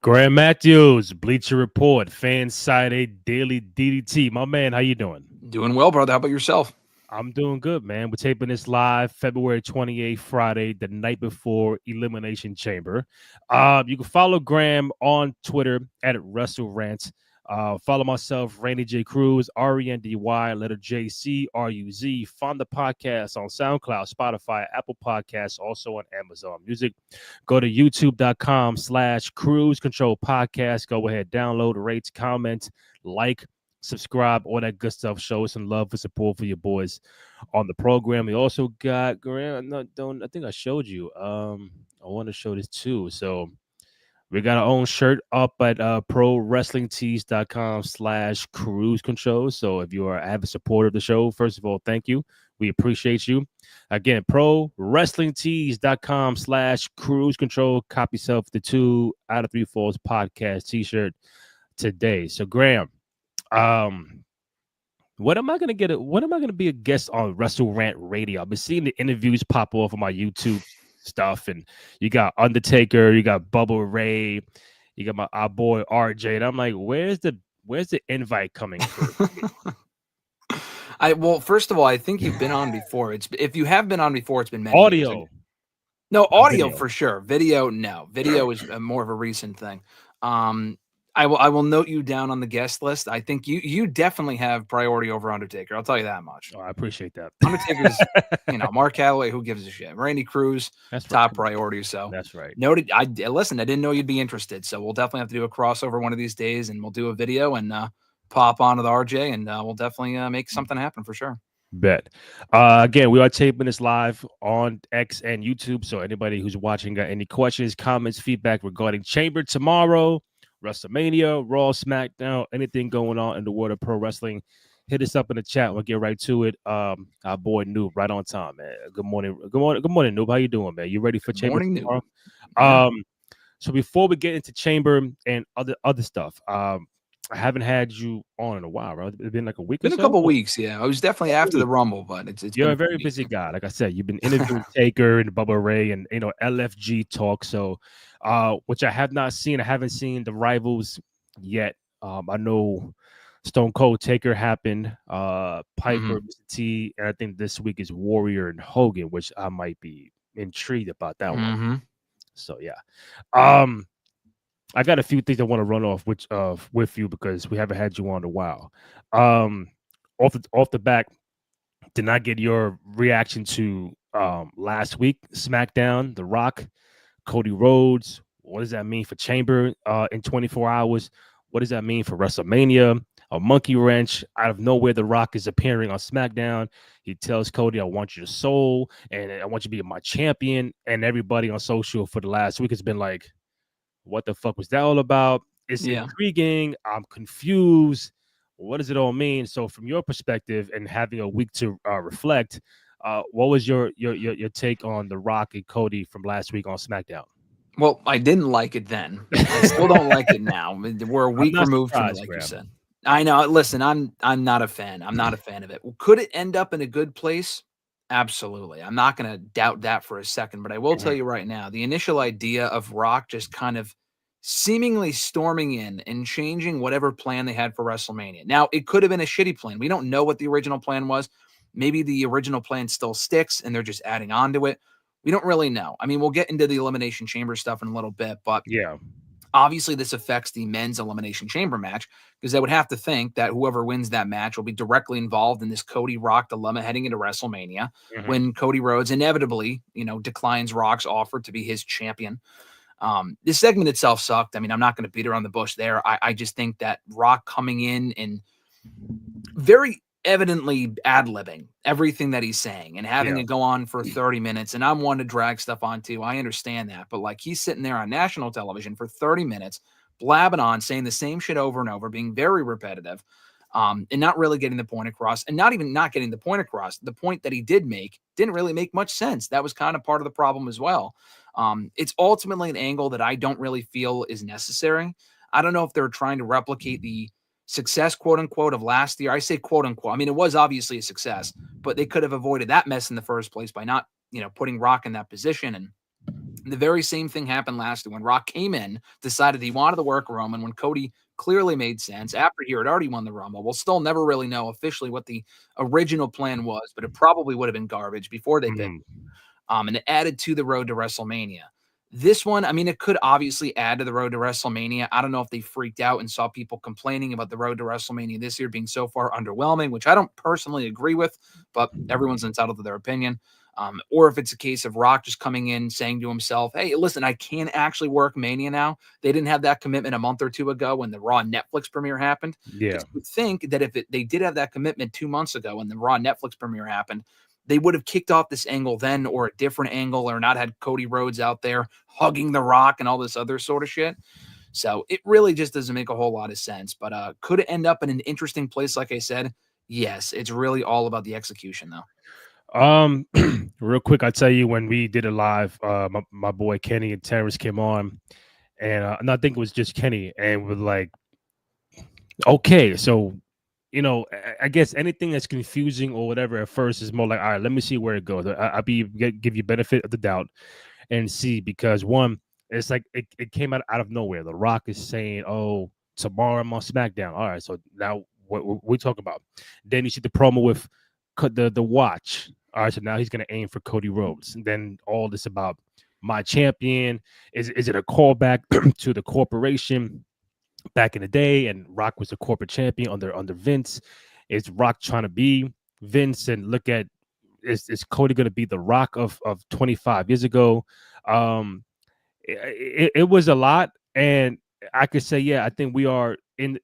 Graham Matthews, Bleacher Report, Fan Side A Daily DDT. My man, how you doing? Doing well, brother. How about yourself? I'm doing good, man. We're taping this live February 28th, Friday, the night before Elimination Chamber. You can follow Graham on Twitter at WrestleRant. Follow myself, Randy J. Cruz, RENDY, letter JCRUZ. Find the podcast on SoundCloud, Spotify, Apple Podcasts, also on Amazon Music. Go to youtube.com/Cruise Control Podcast. Go ahead, download, rate, comment, like, subscribe, all that good stuff. Show us some love and support for your boys on the program. We also got Graham. I think I showed you. I want to show this too. So we got our own shirt up at prowrestlingtees.com/cruise control. So if you are an avid supporter of the show, first of all, thank you. We appreciate you. Again, prowrestlingtees.com/cruise control. Copy yourself the 2 out of 3 Falls podcast t-shirt today. So Graham, um, what am I gonna get? What am I gonna be a guest on Wrestle Rant Radio? I've been seeing the interviews pop off on my YouTube stuff, and you got Undertaker, you got Bubba Ray, you got our boy RJ, and I'm like, where's the invite coming through? Well, first of all, I think you've been on before. If you have been on before, it's been many Audio. years. No, audio Video. for sure. Video, no. Video is more of a recent thing. I will note you down on the guest list. I think you definitely have priority over Undertaker. I'll tell you that much. Oh, I appreciate that. Undertaker's, Mark Calloway, who gives a shit? Randy Cruz, That's top right. priority. So That's right. Noted. Listen. I didn't know you'd be interested. So we'll definitely have to do a crossover one of these days, and we'll do a video and pop onto the RJ, and we'll definitely make something happen for sure. Bet. Again, we are taping this live on X and YouTube. So anybody who's watching got any questions, comments, feedback regarding Chamber tomorrow, WrestleMania, Raw, SmackDown, anything going on in the world of pro wrestling, hit us up in the chat. We'll get right to it. Our boy Noob, right on time, man. Good morning, Noob. How you doing, man? You ready for Chamber tomorrow? Yeah. So before we get into Chamber and other stuff, I haven't had you on in a while, right? It's been like a week or so? Been a couple weeks, yeah. I was definitely after the Rumble, but it's You're been a very busy guy. Like I said, you've been interviewing Taker and Bubba Ray and LFG talk. So which I have not seen. I haven't seen the Rivals yet. I know Stone Cold Taker happened, Piper, Mr. T, and I think this week is Warrior and Hogan, which I might be intrigued about that one. So yeah. I got a few things I want to run off with you because we haven't had you on in a while. Off the back, did not get your reaction to last week SmackDown, The Rock, Cody Rhodes. What does that mean for Chamber in 24 hours? What does that mean for WrestleMania? A monkey wrench out of nowhere. The Rock is appearing on SmackDown. He tells Cody, "I want your soul, and I want you to be my champion." And everybody on social for the last week has been like, what the fuck was that all about? It's intriguing. I'm confused. What does it all mean? So, from your perspective and having a week to reflect, what was your take on The Rock and Cody from last week on SmackDown? Well, I didn't like it then. I still don't like it now. We're a week removed from it, like you said. I know. Listen, I'm not a fan. I'm not a fan of it. Could it end up in a good place? Absolutely. I'm not going to doubt that for a second, but I will tell you right now, the initial idea of Rock just kind of seemingly storming in and changing whatever plan they had for WrestleMania. Now, it could have been a shitty plan. We don't know what the original plan was. Maybe the original plan still sticks and they're just adding on to it. We don't really know. I mean, we'll get into the Elimination Chamber stuff in a little bit, but yeah, obviously this affects the men's Elimination Chamber match because I would have to think that whoever wins that match will be directly involved in this Cody Rock dilemma heading into WrestleMania when Cody Rhodes inevitably, declines Rock's offer to be his champion. This segment itself sucked. I mean, I'm not going to beat around the bush there. I just think that Rock coming in and very evidently ad-libbing everything that he's saying and having it go on for 30 minutes. And I'm one to drag stuff on too. I understand that. But like he's sitting there on national television for 30 minutes, blabbing on, saying the same shit over and over, being very repetitive, and not really getting the point across, and not getting the point across. The point that he did make didn't really make much sense. That was kind of part of the problem as well. It's ultimately an angle that I don't really feel is necessary. I don't know if they're trying to replicate the success, quote unquote, of last year. I say quote unquote. I mean, it was obviously a success, but they could have avoided that mess in the first place by not, putting Rock in that position. And The very same thing happened last year when Rock came in, decided he wanted to work Roman when Cody clearly made sense after he had already won the Rumble. We'll still never really know officially what the original plan was, but it probably would have been garbage before they picked. And it added to the road to WrestleMania. This one, I mean, it could obviously add to the road to WrestleMania. I don't know if they freaked out and saw people complaining about the road to WrestleMania this year being so far underwhelming, which I don't personally agree with, but everyone's entitled to their opinion. Or if it's a case of Rock just coming in saying to himself, hey, listen, I can actually work Mania now. They didn't have that commitment a month or two ago when the Raw Netflix premiere happened. Yeah. You think that if they did have that commitment 2 months ago when the Raw Netflix premiere happened, they would have kicked off this angle then or a different angle or not had Cody Rhodes out there hugging The Rock and all this other sort of shit. So it really just doesn't make a whole lot of sense. But could it end up in an interesting place? Like I said, yes, it's really all about the execution though. Real quick, I'll tell you when we did it live, my boy Kenny and Terrence came on, and I think it was just Kenny, and we're like, okay, so I guess anything that's confusing or whatever at first is more like, all right, let me see where it goes. I'll give you benefit of the doubt and see, because one, it's like it came out of nowhere. The Rock is saying, oh, tomorrow I'm on SmackDown. All right, so now what we talk about? Then you see the promo with the watch. All right, so now he's going to aim for Cody Rhodes. And then all this about my champion. Is it a callback to the corporation back in the day? And Rock was a corporate champion under Vince. Is Rock trying to be Vince? And look at, is Cody going to be the Rock of 25 years ago? It was a lot. And I could say, yeah, I think we are in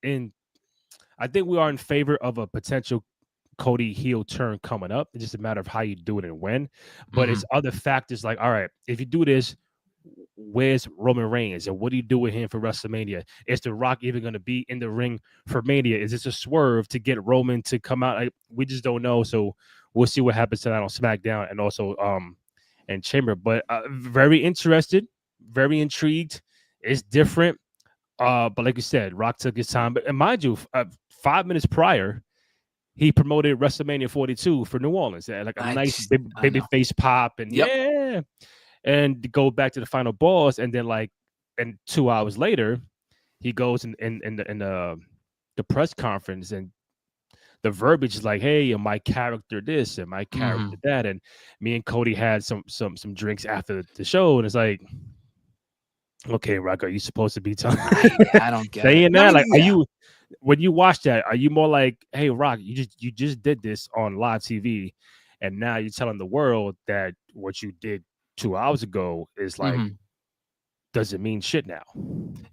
favor of a potential Cody heel turn coming up. It's just a matter of how you do it and when. But it's other factors like, all right, if you do this, where's Roman Reigns and what do you do with him for WrestleMania? Is The Rock even going to be in the ring for Mania? Is this a swerve to get Roman to come out? We just don't know. So we'll see what happens tonight on SmackDown and also and Chamber. But very interested, very intrigued. It's different. But like you said, Rock took his time. But and mind you, 5 minutes prior, he promoted WrestleMania 42 for New Orleans. Like a nice baby face pop. And yeah. And go back to the final boss. And then and 2 hours later, he goes in the press conference and the verbiage is like, hey, my character this and my character that. And me and Cody had some drinks after the show. And it's like, okay, Rock, are you supposed to be telling? I don't get saying that? Like, are you, when you watch that, are you more like, hey, Rock, you just did this on live TV, and now you're telling the world that what you did 2 hours ago is like, doesn't mean shit now?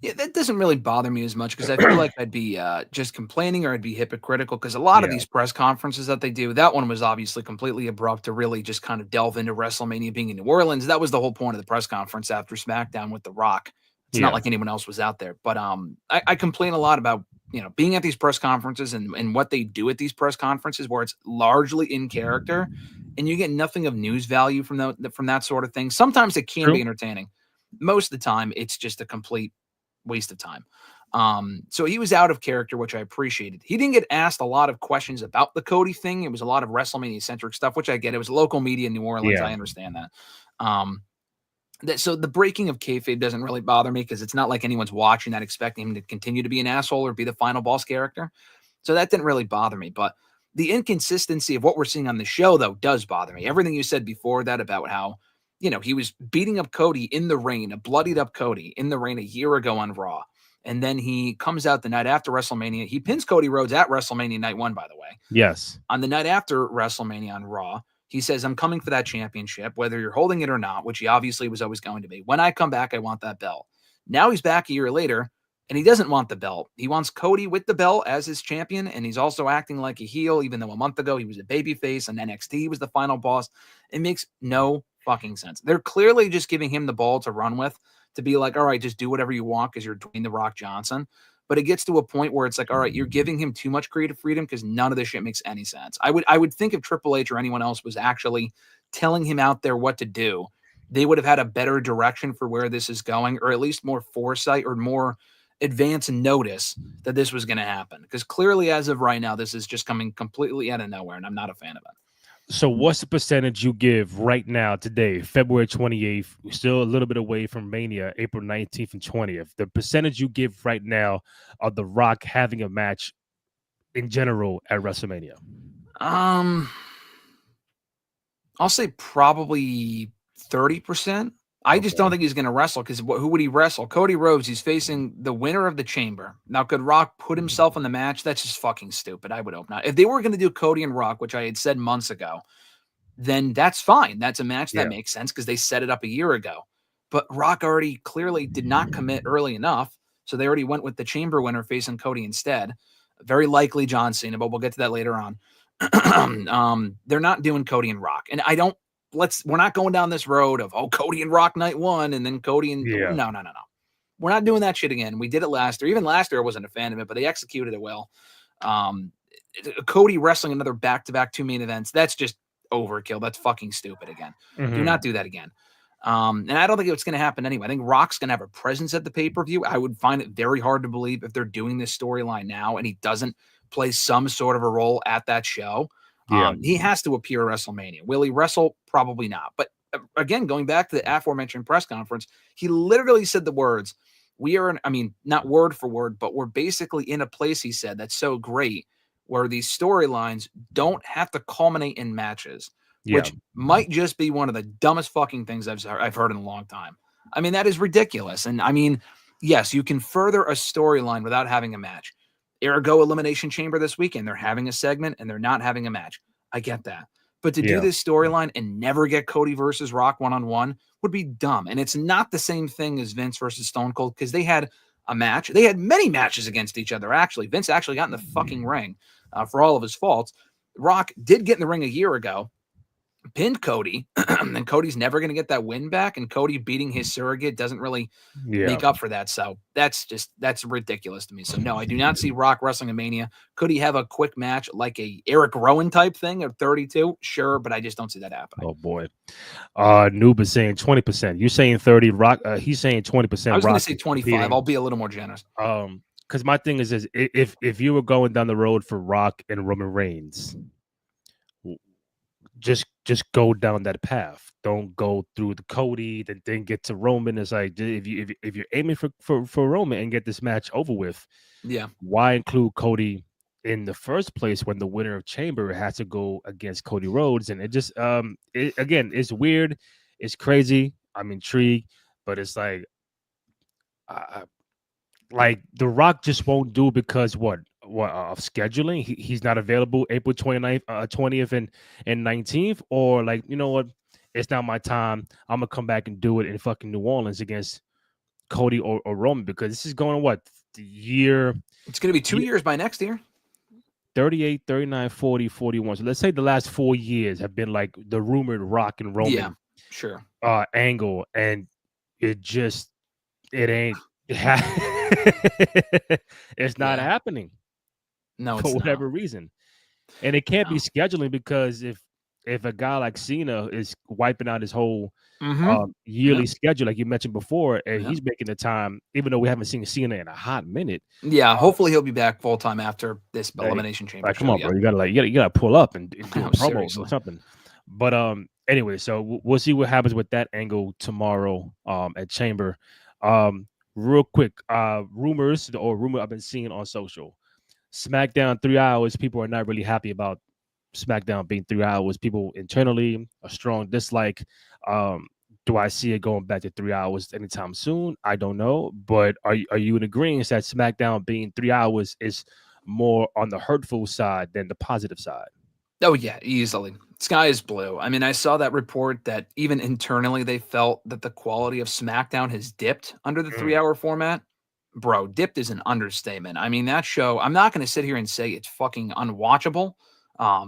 Yeah, that doesn't really bother me as much because I feel like I'd be just complaining or I'd be hypocritical because a lot of these press conferences that they do, that one was obviously completely abrupt to really just kind of delve into WrestleMania being in New Orleans. That was the whole point of the press conference after SmackDown with The Rock. It's not like anyone else was out there. But I complain a lot about, being at these press conferences and what they do at these press conferences where it's largely in character and you get nothing of news value from that sort of thing. Sometimes it can be entertaining. Most of the time, it's just a complete waste of time. So he was out of character, which I appreciated. He didn't get asked a lot of questions about the Cody thing. It was a lot of WrestleMania-centric stuff, which I get. It was local media in New Orleans. I understand that. So the breaking of kayfabe doesn't really bother me because it's not like anyone's watching that expecting him to continue to be an asshole or be the final boss character. So that didn't really bother me. But the inconsistency of what we're seeing on the show, though, does bother me. Everything you said before that about how, he was beating up Cody in the ring, a bloodied up Cody in the ring a year ago on Raw. And then he comes out the night after WrestleMania. He pins Cody Rhodes at WrestleMania Night 1, by the way. Yes. On the night after WrestleMania on Raw, he says, I'm coming for that championship, whether you're holding it or not, which he obviously was always going to be. When I come back, I want that belt. Now he's back a year later, and he doesn't want the belt. He wants Cody with the belt as his champion, and he's also acting like a heel, even though a month ago he was a babyface and NXT was the final boss. It makes no fucking sense. They're clearly just giving him the ball to run with, to be like, all right, just do whatever you want because you're Dwayne The Rock Johnson. But it gets to a point where it's like, all right, you're giving him too much creative freedom because none of this shit makes any sense. I would think if Triple H or anyone else was actually telling him out there what to do, they would have had a better direction for where this is going, or at least more foresight or more advance notice that this was going to happen. Because clearly, as of right now, this is just coming completely out of nowhere, and I'm not a fan of it. So what's the percentage you give right now today, February 28th? We're still a little bit away from Mania, April 19th and 20th. The percentage you give right now of The Rock having a match in general at WrestleMania? I'll say probably 30%. I just don't Okay. think he's going to wrestle because who would he wrestle? Cody Rhodes. He's facing the winner of the Chamber. Now, could Rock put himself in the match? That's just fucking stupid. I would hope not. If they were going to do Cody and Rock, which I had said months ago, then that's fine. That's a match that Yeah. makes sense because they set it up a year ago. But Rock already clearly did not commit early enough. So they already went with the Chamber winner facing Cody instead. Very likely John Cena, but we'll get to that later on. They're not doing Cody and Rock. And we're not going down this road of, Cody and Rock night one and then Cody and Yeah. no. We're not doing that shit again. We did it last year. Even last year, I wasn't a fan of it, but they executed it well. Cody wrestling another back-to-back 2 main events. That's just overkill. That's fucking stupid again. Do not do that again. And I don't think it's going to happen anyway. I think Rock's going to have a presence at the pay-per-view. I would find it very hard to believe if they're doing this storyline now and he doesn't play some sort of a role at that show. Yeah. He has to appear at WrestleMania. Will he wrestle? Probably not. But again, going back to the aforementioned press conference, he literally said the words, not word for word, but we're basically in a place, he said, that's so great where these storylines don't have to culminate in matches, which might just be one of the dumbest fucking things I've heard in a long time. I mean, that is ridiculous. And I mean, yes, you can further a storyline without having a match. Ergo Elimination Chamber this weekend, they're having a segment and they're not having a match. I get that. But to do this storyline and never get Cody versus Rock one-on-one would be dumb. And it's not the same thing as Vince versus Stone Cold because they had a match. They had many matches against each other, actually. Vince actually got in the fucking ring for all of his faults. Rock did get in the ring a year ago, pinned Cody, and Cody's never going to get that win back, and Cody beating his surrogate doesn't really make up for that. So that's ridiculous to me. So no, I do not see Rock wrestling a Mania. Could he have a quick match like a Eric Rowan type thing at 32? Sure, but I just don't see that happening. Oh boy. Noob is saying 20%. You're saying 30. Rock, he's saying 20%. I was going to say 25. I'll be a little more generous. Because my thing is if you were going down the road for Rock and Roman Reigns, just go down that path. Don't go through the Cody, then get to Roman. It's like if you're aiming for Roman and get this match over with, why include Cody in the first place when the winner of Chamber has to go against Cody Rhodes? And it just again, it's weird, it's crazy. I'm intrigued, but it's like The Rock just won't do because what of scheduling. He's not available April 29th, 20th and 19th, or like, you know what, it's not my time. I'm gonna come back and do it in fucking New Orleans against Cody or Roman, because this is going the year. It's going to be 2 years by next year. 38, 39, 40, 41. So let's say the last 4 years have been like the rumored Rock and Roman angle, and it ain't it's not happening. No, for whatever reason. And it can't be scheduling, because if a guy like Cena is wiping out his whole yearly schedule, like you mentioned before, and he's making the time, even though we haven't seen Cena in a hot minute. Yeah, hopefully he'll be back full time after this Elimination Chamber. Like, come on, bro, you gotta pull up and do a promo or something. But anyway, so we'll see what happens with that angle tomorrow at Chamber. Real quick, rumor I've been seeing on social. SmackDown 3 hours. People are not really happy about SmackDown being 3 hours. People internally a strong dislike. Do I see it going back to 3 hours anytime soon? I don't know. But are you in agreement that SmackDown being 3 hours is more on the hurtful side than the positive side? Oh yeah, easily. Sky is blue. I mean, I saw that report that even internally they felt that the quality of SmackDown has dipped under the 3 hour format. Bro, dipped is an understatement. I mean, that show, I'm not going to sit here and say it's fucking unwatchable.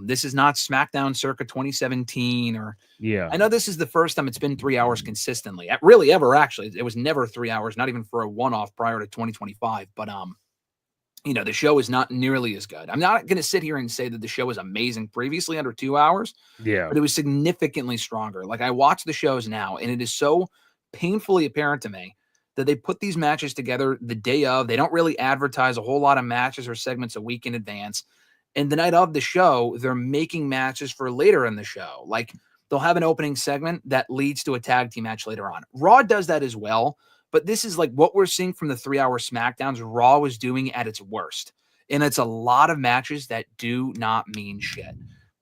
This is not SmackDown circa 2017 or I know this is the first time it's been 3 hours consistently. Really ever, actually. It was never 3 hours, not even for a one-off prior to 2025. But the show is not nearly as good. I'm not going to sit here and say that the show was amazing previously under 2 hours. Yeah. But it was significantly stronger. Like, I watch the shows now, and it is so painfully apparent to me that they put these matches together the day of. They don't really advertise a whole lot of matches or segments a week in advance. And the night of the show, they're making matches for later in the show. Like they'll have an opening segment that leads to a tag team match later on. Raw does that as well. But this is like what we're seeing from the 3-hour SmackDowns Raw was doing at its worst. And it's a lot of matches that do not mean shit.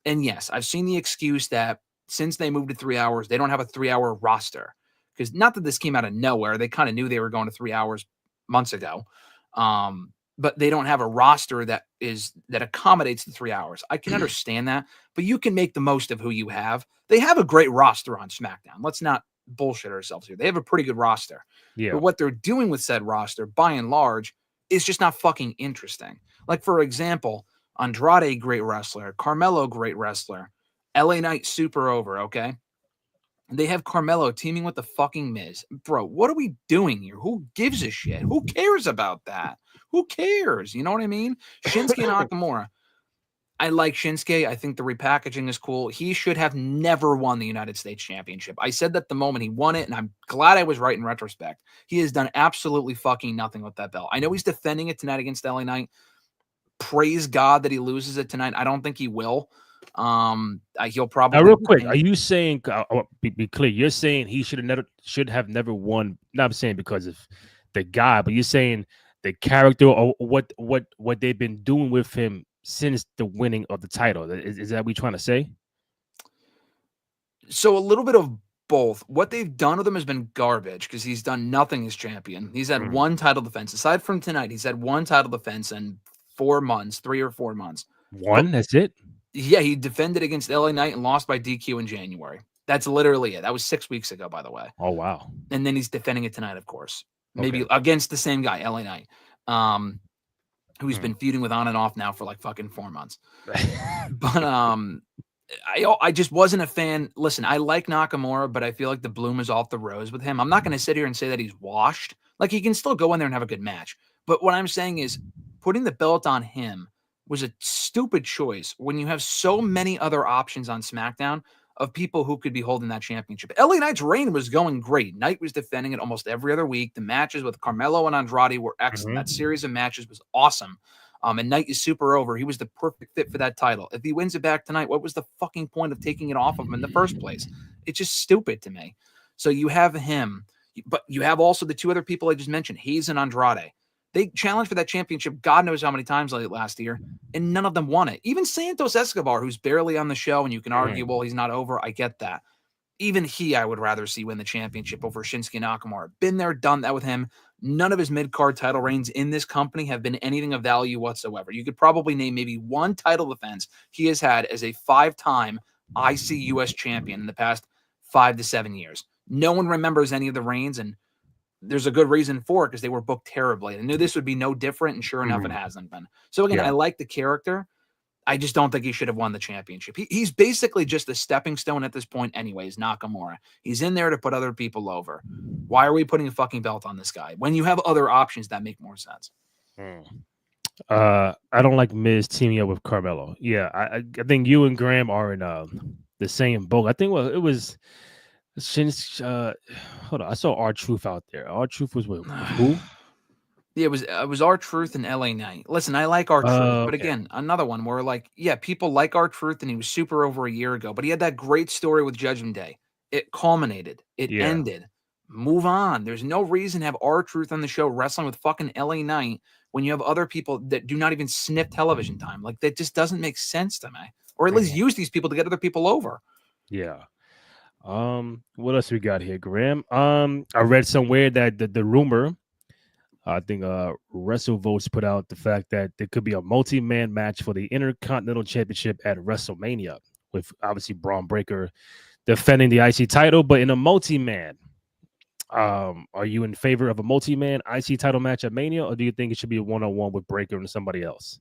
And yes, I've seen the excuse that since they moved to 3 hours, they don't have a 3-hour roster. Because not that this came out of nowhere. They kind of knew they were going to 3 hours months ago. But they don't have a roster that accommodates the 3 hours. I can understand that, but you can make the most of who you have. They have a great roster on SmackDown. Let's not bullshit ourselves here. They have a pretty good roster. Yeah. But what they're doing with said roster, by and large, is just not fucking interesting. Like, for example, Andrade, great wrestler. Carmelo, great wrestler. LA Knight, super over, okay? They have Carmelo teaming with the fucking Miz. Bro, what are we doing here? Who gives a shit? Who cares about that? Who cares? You know what I mean? Shinsuke Nakamura. I like Shinsuke. I think the repackaging is cool. He should have never won the United States Championship. I said that the moment he won it, and I'm glad I was right in retrospect. He has done absolutely fucking nothing with that belt. I know he's defending it tonight against LA Knight. Praise God that he loses it tonight. I don't think he will. He'll probably. Real quick, are you saying? Be clear. You're saying he should have never won. Not saying because of the guy, but you're saying the character or what they've been doing with him since the winning of the title. Is that what you're trying to say? So a little bit of both. What they've done with him has been garbage because he's done nothing as champion. He's had one title defense. Aside from tonight, he's had one title defense in 4 months, 3 or 4 months. That's it? Yeah, he defended against LA Knight and lost by DQ in January. That's literally it. That was 6 weeks ago, by the way. Oh, wow. And then he's defending it tonight, of course. Maybe against the same guy, LA Knight, who's been feuding with on and off now for like fucking 4 months. But I just wasn't a fan. Listen, I like Nakamura, but I feel like the bloom is off the rose with him. I'm not going to sit here and say that he's washed. Like, he can still go in there and have a good match. But what I'm saying is putting the belt on him was a stupid choice when you have so many other options on SmackDown of people who could be holding that championship. LA Knight's reign was going great. Knight was defending it almost every other week. The matches with Carmelo and Andrade were excellent. That series of matches was awesome. And Knight is super over. He was the perfect fit for that title. If he wins it back tonight, what was the fucking point of taking it off of him in the first place? It's just stupid to me. So you have him, but you have also the two other people I just mentioned, Hayes and Andrade. They challenged for that championship God knows how many times late last year, and none of them won it. Even Santos Escobar, who's barely on the show, and you can argue, well, he's not over. I get that. Even he, I would rather see win the championship over Shinsuke Nakamura. Been there, done that with him. None of his mid-card title reigns in this company have been anything of value whatsoever. You could probably name maybe one title defense he has had as a 5-time IC US champion in the past 5 to 7 years. No one remembers any of the reigns, and there's a good reason for it because they were booked terribly. I knew this would be no different, and sure enough, it hasn't been. So again, I like the character. I just don't think he should have won the championship. He's basically just a stepping stone at this point anyways, Nakamura. He's in there to put other people over. Why are we putting a fucking belt on this guy when you have other options that make more sense? I don't like Miz teaming up with Carmelo. Yeah, I think you and Graham are in the same boat. I think it was hold on, I saw R-Truth out there. R-Truth was with who? Yeah, it was R-Truth and LA Knight. Listen, I like R-Truth, but again, another one where like, yeah, people like R-Truth, and he was super over a year ago, but he had that great story with Judgment Day. It culminated. It ended. Move on. There's no reason to have R-Truth on the show wrestling with fucking LA Knight when you have other people that do not even sniff television time. Like, that just doesn't make sense to me. Or at least use these people to get other people over. Yeah. What else we got here, Graham? I read somewhere that the rumor, I think WrestleVotes put out the fact that there could be a multi-man match for the Intercontinental Championship at WrestleMania, with obviously Braun Breaker defending the IC title, but in a multi-man. Are you in favor of a multi-man IC title match at Mania, or do you think it should be a one-on-one with Breaker and somebody else?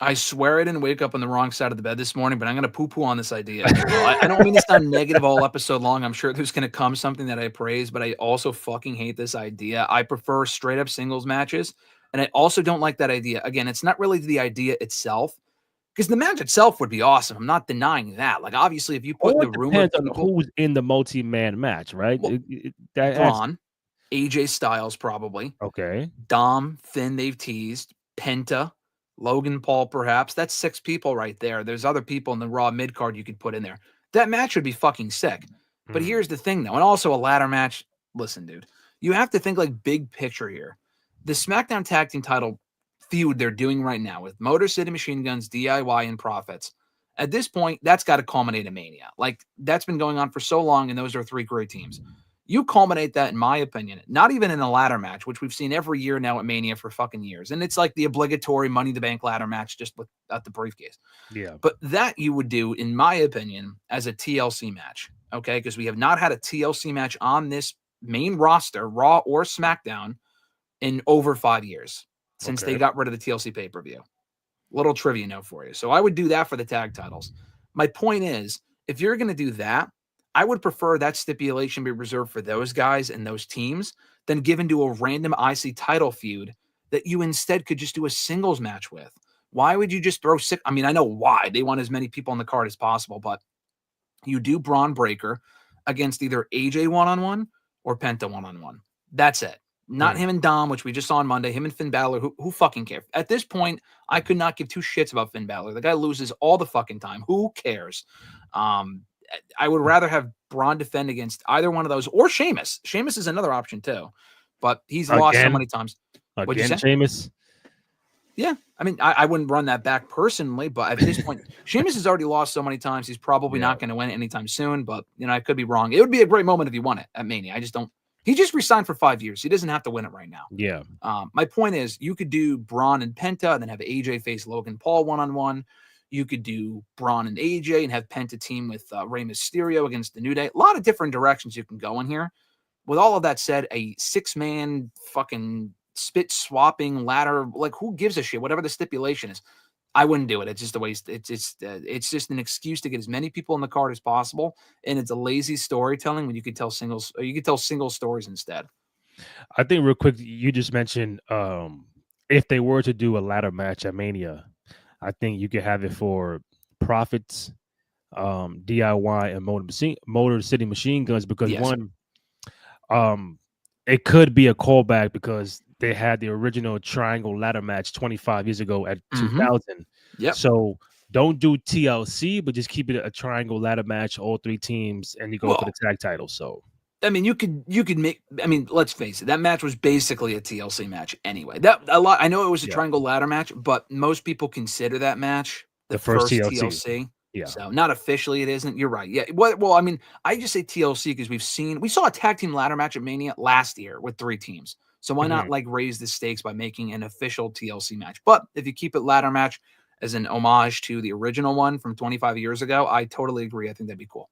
I swear I didn't wake up on the wrong side of the bed this morning, but I'm going to poo-poo on this idea. I don't mean to sound negative all episode long. I'm sure there's going to come something that I praise, but I also fucking hate this idea. I prefer straight-up singles matches, and I also don't like that idea. Again, it's not really the idea itself, because the match itself would be awesome. I'm not denying that. Like, obviously, if you put the rumor... Depends on who's in the multi-man match, right? Well, Braun, AJ Styles probably. Okay. Dom, Finn, they've teased. Penta. Logan Paul, perhaps. That's 6 people right there. There's other people in the Raw mid-card you could put in there. That match would be fucking sick. But here's the thing, though, and also a ladder match. Listen, dude, you have to think like big picture here. The SmackDown Tag Team title feud they're doing right now with Motor City Machine Guns, DIY, and Profits. At this point, that's got to culminate in Mania. Like, that's been going on for so long, and those are 3 great teams. You culminate that, in my opinion, not even in a ladder match, which we've seen every year now at Mania for fucking years. And it's like the obligatory Money in the Bank ladder match just without the briefcase. Yeah. But that you would do, in my opinion, as a TLC match, okay? Because we have not had a TLC match on this main roster, Raw or SmackDown, in over 5 years since they got rid of the TLC pay-per-view. Little trivia note for you. So I would do that for the tag titles. My point is, if you're going to do that, I would prefer that stipulation be reserved for those guys and those teams than given to a random IC title feud that you instead could just do a singles match with. Why would you just throw 6? I mean, I know why. They want as many people on the card as possible, but you do Braun Breaker against either AJ one-on-one or Penta one-on-one. That's it. Not him and Dom, which we just saw on Monday. Him and Finn Balor, who fucking cares? At this point, I could not give 2 shits about Finn Balor. The guy loses all the fucking time. Who cares? I would rather have Braun defend against either one of those or Sheamus. Sheamus is another option too, but he's lost so many times. Again, Sheamus? Yeah. I mean, I wouldn't run that back personally, but at this point, Sheamus has already lost so many times. He's probably not going to win it anytime soon, but I could be wrong. It would be a great moment if he won it at Mania. I just don't. He just resigned for 5 years. He doesn't have to win it right now. Yeah. My point is, you could do Braun and Penta and then have AJ face Logan Paul one-on-one. You could do Braun and AJ and have Penta team with Rey Mysterio against the New Day. A lot of different directions you can go in here. With all of that said, a 6-man fucking spit-swapping ladder, like, who gives a shit? Whatever the stipulation is, I wouldn't do it. It's just a waste. It's just an excuse to get as many people on the card as possible, and it's a lazy storytelling when you could tell singles. Or you could tell single stories instead. I think real quick, you just mentioned if they were to do a ladder match at Mania, I think you could have it for Profits, DIY, and Motor City Machine Guns because it could be a callback because they had the original triangle ladder match 25 years ago at 2000. Yep. So don't do TLC, but just keep it a triangle ladder match, all 3 teams, and you go for the tag title. So I mean, you could make. I mean, let's face it. That match was basically a TLC match anyway. I know it was a triangle ladder match, but most people consider that match the first TLC. Yeah. So not officially, it isn't. You're right. Yeah. Well, I mean, I just say TLC because we saw a tag team ladder match at Mania last year with 3 teams. So why not like raise the stakes by making an official TLC match? But if you keep it ladder match as an homage to the original one from 25 years ago, I totally agree. I think that'd be cool.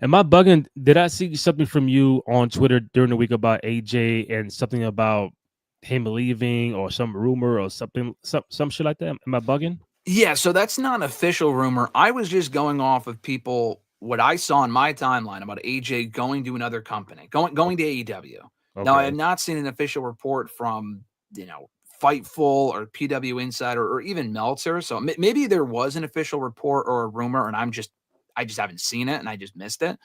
Am I bugging? Did I see something from you on Twitter during the week about AJ and something about him leaving or some rumor or something, some shit like that? Am I bugging? Yeah, so that's not an official rumor. I was just going off of people, what I saw in my timeline about AJ going to another company, going to AEW. Okay. Now, I have not seen an official report from, Fightful or PW Insider or even Meltzer. So maybe there was an official report or a rumor, and I just haven't seen it and I just missed it.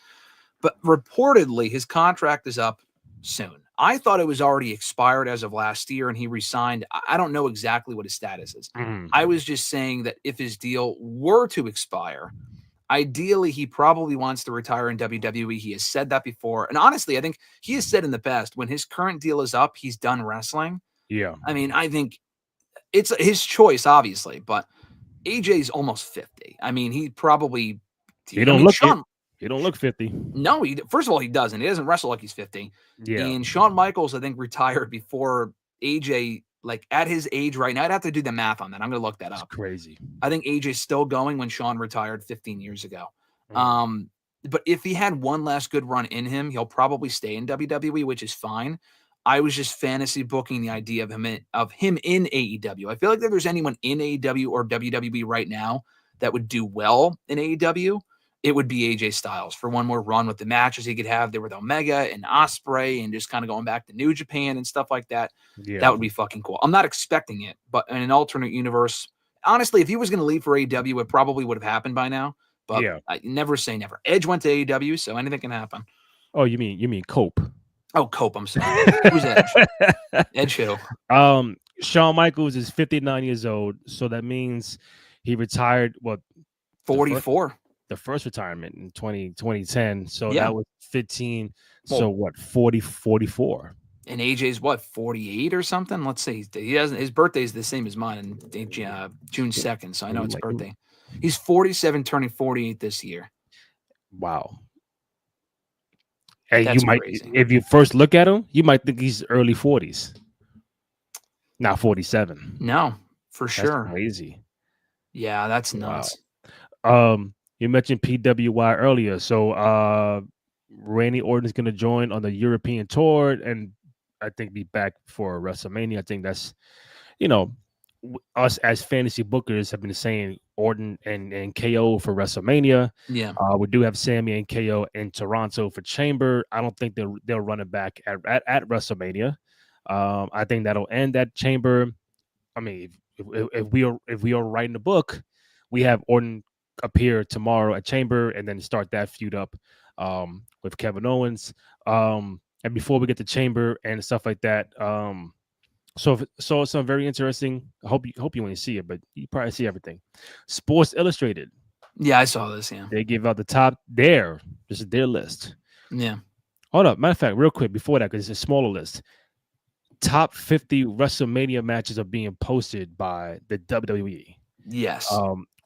But reportedly, his contract is up soon. I thought it was already expired as of last year and he resigned. I don't know exactly what his status is. I was just saying that if his deal were to expire, ideally, he probably wants to retire in WWE. He has said that before. And honestly, I think he has said in the past, when his current deal is up, he's done wrestling. Yeah. I mean, I think it's his choice, obviously, but AJ's almost 50. I mean, he probably... He don't look 50. No, first of all, he doesn't. He doesn't wrestle like he's 50. Yeah. And Shawn Michaels, I think, retired before AJ, like at his age right now. I'd have to do the math on that. I'm going to look that up. That's crazy. I think AJ's still going when Shawn retired 15 years ago. But if he had one last good run in him, he'll probably stay in WWE, which is fine. I was just fantasy booking the idea of him in AEW. I feel like if there's anyone in AEW or WWE right now that would do well in AEW, it would be AJ Styles for one more run with the matches he could have there with Omega and Ospreay and just kind of going back to New Japan and stuff like that. Yeah. That would be fucking cool. I'm not expecting it, but in an alternate universe, honestly, if he was going to leave for AEW, it probably would have happened by now. But I never say never. Edge went to AEW, so anything can happen. Oh, you mean Cope? Oh, Cope. I'm sorry. Who's Edge? Edge who? Shawn Michaels is 59 years old, so that means he retired. Well, 44. The first retirement in 2010. So Yeah. that was 15. Well, So what? 44. And AJ's what, 48 or something? Let's see. He doesn't. His birthday is the same as mine, in June 2nd. So I know it's birthday. He's 47, turning 48 this year. Wow. And That's you might, crazy. if you first look at him, you might think he's early 40s. Not 47. No, for sure. That's crazy. Yeah, that's nuts. Wow. You mentioned PWI earlier. So Randy Orton's gonna join on the European tour and I think be back for WrestleMania. I think that's, us as fantasy bookers have been saying Orton and KO for WrestleMania. Yeah. We do have Sammy and KO in Toronto for Chamber. I don't think they'll run it back at WrestleMania. I think that'll end that Chamber. I mean, if we are writing the book, we have Orton appear tomorrow at Chamber and then start that feud up with Kevin Owens. And before we get to Chamber and stuff like that, so some very interesting. I hope you want to see it, but you probably see everything. Sports Illustrated. Yeah, I saw this. Yeah, they give out the top there. This is their list. Yeah. Hold up. Matter of fact, real quick before that, because it's a smaller list. Top 50 WrestleMania matches are being posted by the WWE. Yes.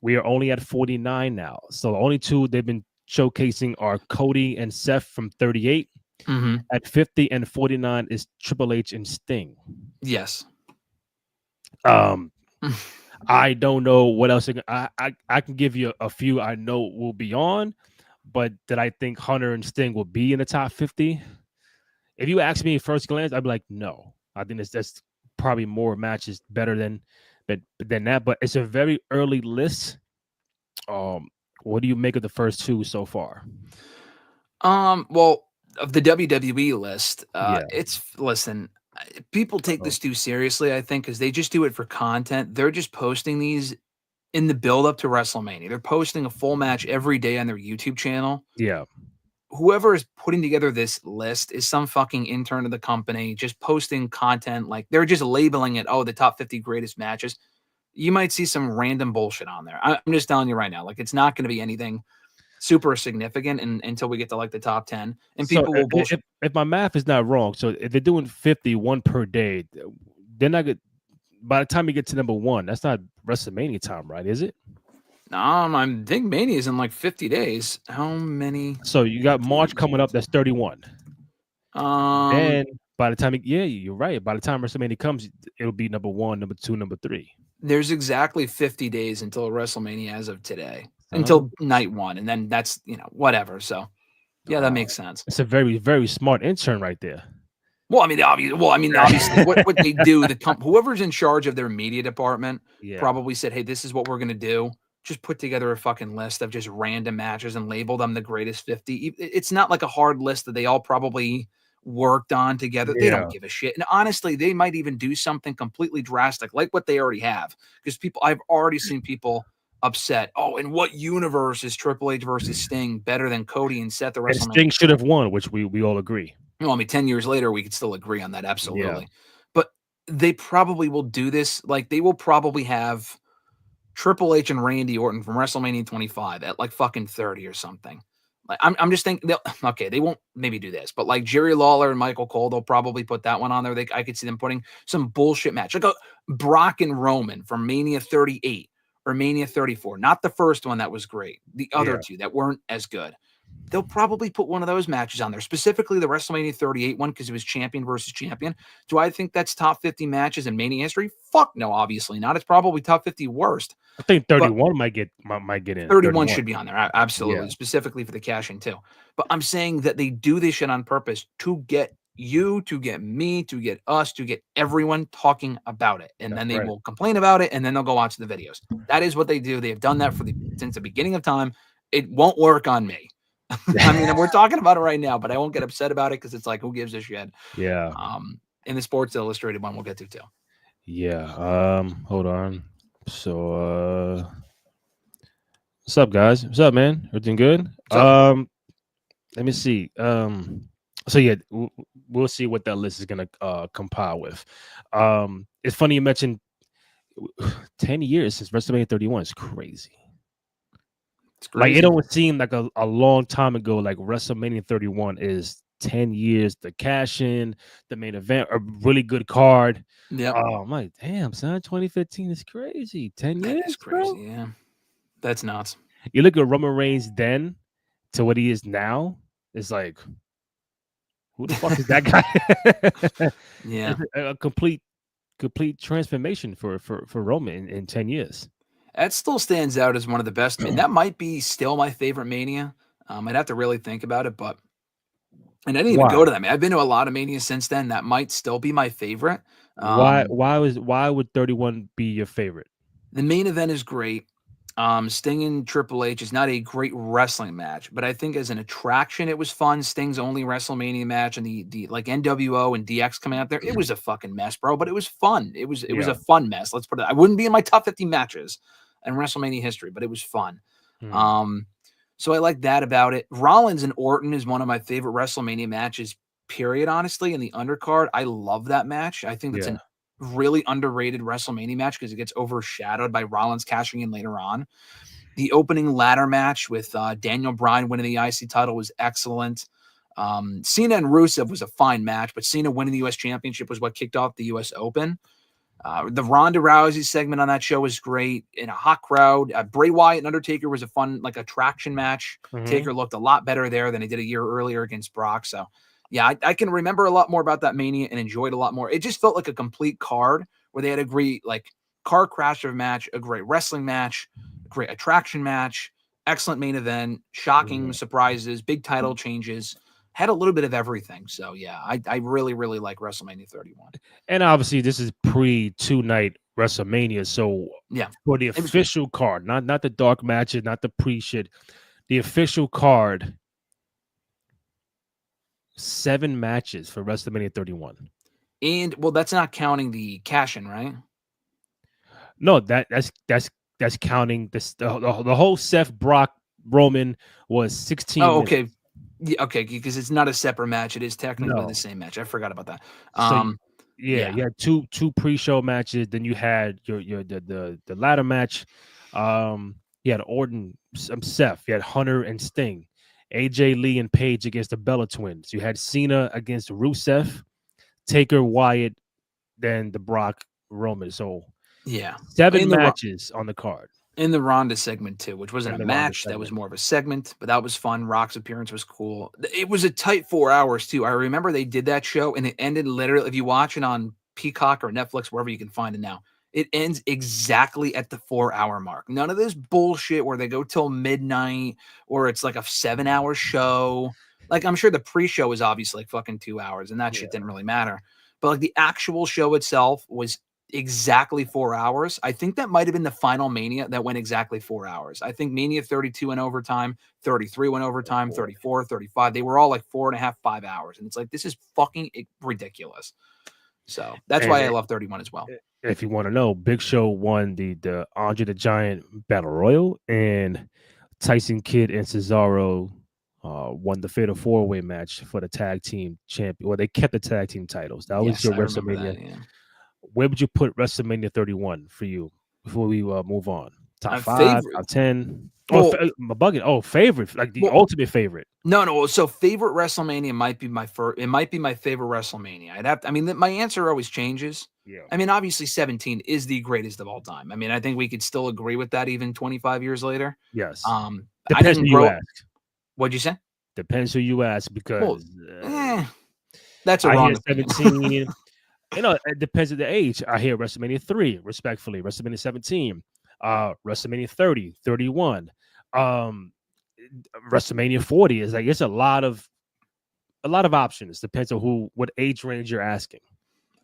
We are only at 49 now. So the only two they've been showcasing are Cody and Seth from 38. Mm-hmm. At 50 and 49 is Triple H and Sting. Yes. I don't know what else. I can give you a few I know will be on, but did I think Hunter and Sting will be in the top 50? If you ask me first glance, I'd be like, no. I think that's probably more matches better than that. But it's a very early list. What do you make of the first two so far? Well, of the WWE list, Yeah. listen, people take this too seriously, I think, because they just do it for content. They're just posting these in the build up to WrestleMania. They're posting a full match every day on their YouTube channel. Yeah. Whoever is putting together this list is some fucking intern of the company just posting content. Like they're just labeling it, the top 50 greatest matches. You might see some random bullshit on there. I'm just telling you right now, like it's not going to be anything super significant until we get to like the top 10, and people will bullshit. If my math is not wrong, so if they're doing 51 per day, then by the time you get to number one, that's not WrestleMania time, right? Is it? I think Mania is in like 50 days. How many? So you got March coming up. That's 31. Then by the time, you're right. By the time WrestleMania comes, it'll be number one, number two, number three. There's exactly 50 days until WrestleMania as of today, until night one, and then that's whatever. So yeah, that makes sense. It's a very, very smart intern right there. Well, I mean, obviously, what they do, whoever's in charge of their media department probably said, "Hey, this is what we're gonna do." Just put together a fucking list of just random matches and label them the greatest 50. It's not like a hard list that they all probably worked on together. They don't give a shit. And honestly, they might even do something completely drastic, like what they already have. Because I've already seen people upset. Oh, in what universe is Triple H versus Sting better than Cody and Seth at WrestleMania? And Sting should have won, which we all agree. Well, I mean, 10 years later, we could still agree on that. Absolutely. Yeah. But they probably will do this. Like they will probably have Triple H and Randy Orton from WrestleMania 25 at like fucking 30 or something. Like I'm just thinking, they won't maybe do this, but like Jerry Lawler and Michael Cole, they'll probably put that one on there. I could see them putting some bullshit match, like a Brock and Roman from Mania 38 or Mania 34. Not the first one that was great. The other two that weren't as good. They'll probably put one of those matches on there, specifically the WrestleMania 38 one, because it was champion versus champion. Do I think that's top 50 matches in Mania history? Fuck no, obviously not. It's probably top 50 worst. I think 31 might get in. 31 should be on there, absolutely, specifically for the cash-in too. But I'm saying that they do this shit on purpose to get you, to get me, to get us, to get everyone talking about it, and then they will complain about it, and then they'll go watch the videos. That is what they do. They have done that since the beginning of time. It won't work on me. I mean, we're talking about it right now, but I won't get upset about it because it's like, who gives a shit? Yeah. In the Sports Illustrated one, we'll get to too. Yeah. Hold on. So, what's up, guys? What's up, man? Everything good? Let me see. So yeah, we'll see what that list is gonna compile with. It's funny you mentioned 10 years since WrestleMania 31 is crazy. It's Like it crazy. don't seem like a long time ago. Like WrestleMania 31 is 10 years. The cash in, the main event, a really good card. Yep. I'm like, damn, son, 2015 is crazy. 10 That is years, bro. crazy. Yeah. That's nuts. You look at Roman Reigns then to what he is now. It's like, who the fuck is that guy? Yeah. It's a complete transformation for Roman in 10 years. That still stands out as one of the best. And that might be still my favorite Mania. I'd have to really think about it, but and I didn't even Why? go to that. I've been to a lot of Mania since then. That might still be my favorite. Why would 31 be your favorite? The main event is great. Sting and Triple H is not a great wrestling match, but I think as an attraction, it was fun. Sting's only WrestleMania match and the like NWO and DX coming out there, it was a fucking mess, bro. But it was fun. It was Yeah. a fun mess. Let's put it. I wouldn't be in my top 50 matches in WrestleMania history, but it was fun. Hmm. So I like that about it. Rollins and Orton is one of my favorite WrestleMania matches. Period. Honestly, in the undercard, I love that match. I think that's Yeah. an really underrated WrestleMania match because it gets overshadowed by Rollins cashing in later on. The opening ladder match with Daniel Bryan winning the IC title was excellent. Cena and Rusev was a fine match, but Cena winning the U.S. Championship was what kicked off the U.S. Open. The Ronda Rousey segment on that show was great in a hot crowd. Bray Wyatt and Undertaker was a fun, like, attraction match. Taker looked a lot better there than he did a year earlier against Brock. So, yeah, I can remember a lot more about that Mania and enjoyed a lot more. It just felt like a complete card where they had a great, like, car crasher match, a great wrestling match, a great attraction match, excellent main event, shocking surprises, big title changes. Had a little bit of everything. So, yeah, I really, really like WrestleMania 31. And obviously, this is pre 2-night WrestleMania. So Yeah. for the It was official card, not the dark matches, not the pre shit, the official card, 7 matches for WrestleMania 31. And well, that's not counting the cash-in, right? No, that's counting the whole Seth Brock Roman was 16 Oh, minutes. okay. Yeah, okay, because it's not a separate match. It is technically the No. same match. I forgot about that. So yeah, Yeah. you had two pre-show matches, then you had your the ladder match. You had Orton, Seth, you had Hunter and Sting, AJ Lee and Paige against the Bella Twins. You had Cena against Rusev, Taker, Wyatt, then the Brock Roman. So Yeah. 7 In the matches on the card. in the Ronda segment too, which wasn't And a the Ronda match, that was segment. more of a segment, but that was fun. Rock's appearance was cool. It was a tight 4 hours too. I remember they did that show and it ended literally, if you watch it on Peacock or Netflix, wherever you can find it now, it ends exactly at the 4-hour mark. None of this bullshit where they go till midnight or it's like a 7-hour show. Like, I'm sure the pre-show was obviously like fucking 2 hours and that shit didn't really matter. But like the actual show itself was exactly 4 hours. I think that might have been the final Mania that went exactly 4 hours. I think Mania 32 went overtime, 33 went overtime, 34, 35. They were all like 4.5, 5 hours. And it's like, this is fucking ridiculous. So that's why I love 31 as well. If you want to know, Big Show won the Andre the Giant Battle Royal, and Tyson Kidd and Cesaro won the Fatal 4-Way match for the tag team champion. Well, they kept the tag team titles. That was Yes, your I remember WrestleMania. that. Yeah. Where would you put WrestleMania 31 for you before we move on? Top My 5, favorite. top 10? Well, My bugging. Oh, favorite, like the well, ultimate favorite. no. So favorite WrestleMania might be my first. It might be my favorite WrestleMania. I'd have to, I mean, my answer always changes. Yeah. I mean, obviously 17 is the greatest of all time. I mean, I think we could still agree with that even 25 years later. Yes. I Depends who didn't you grow. ask. What'd you say? Depends who you ask Well, because that's a I hear wrong opinion. 17. It depends on the age. I hear WrestleMania 3, respectfully, WrestleMania 17, WrestleMania 30, 31, WrestleMania 40 is like it's a lot of options. Depends on what age range you're asking.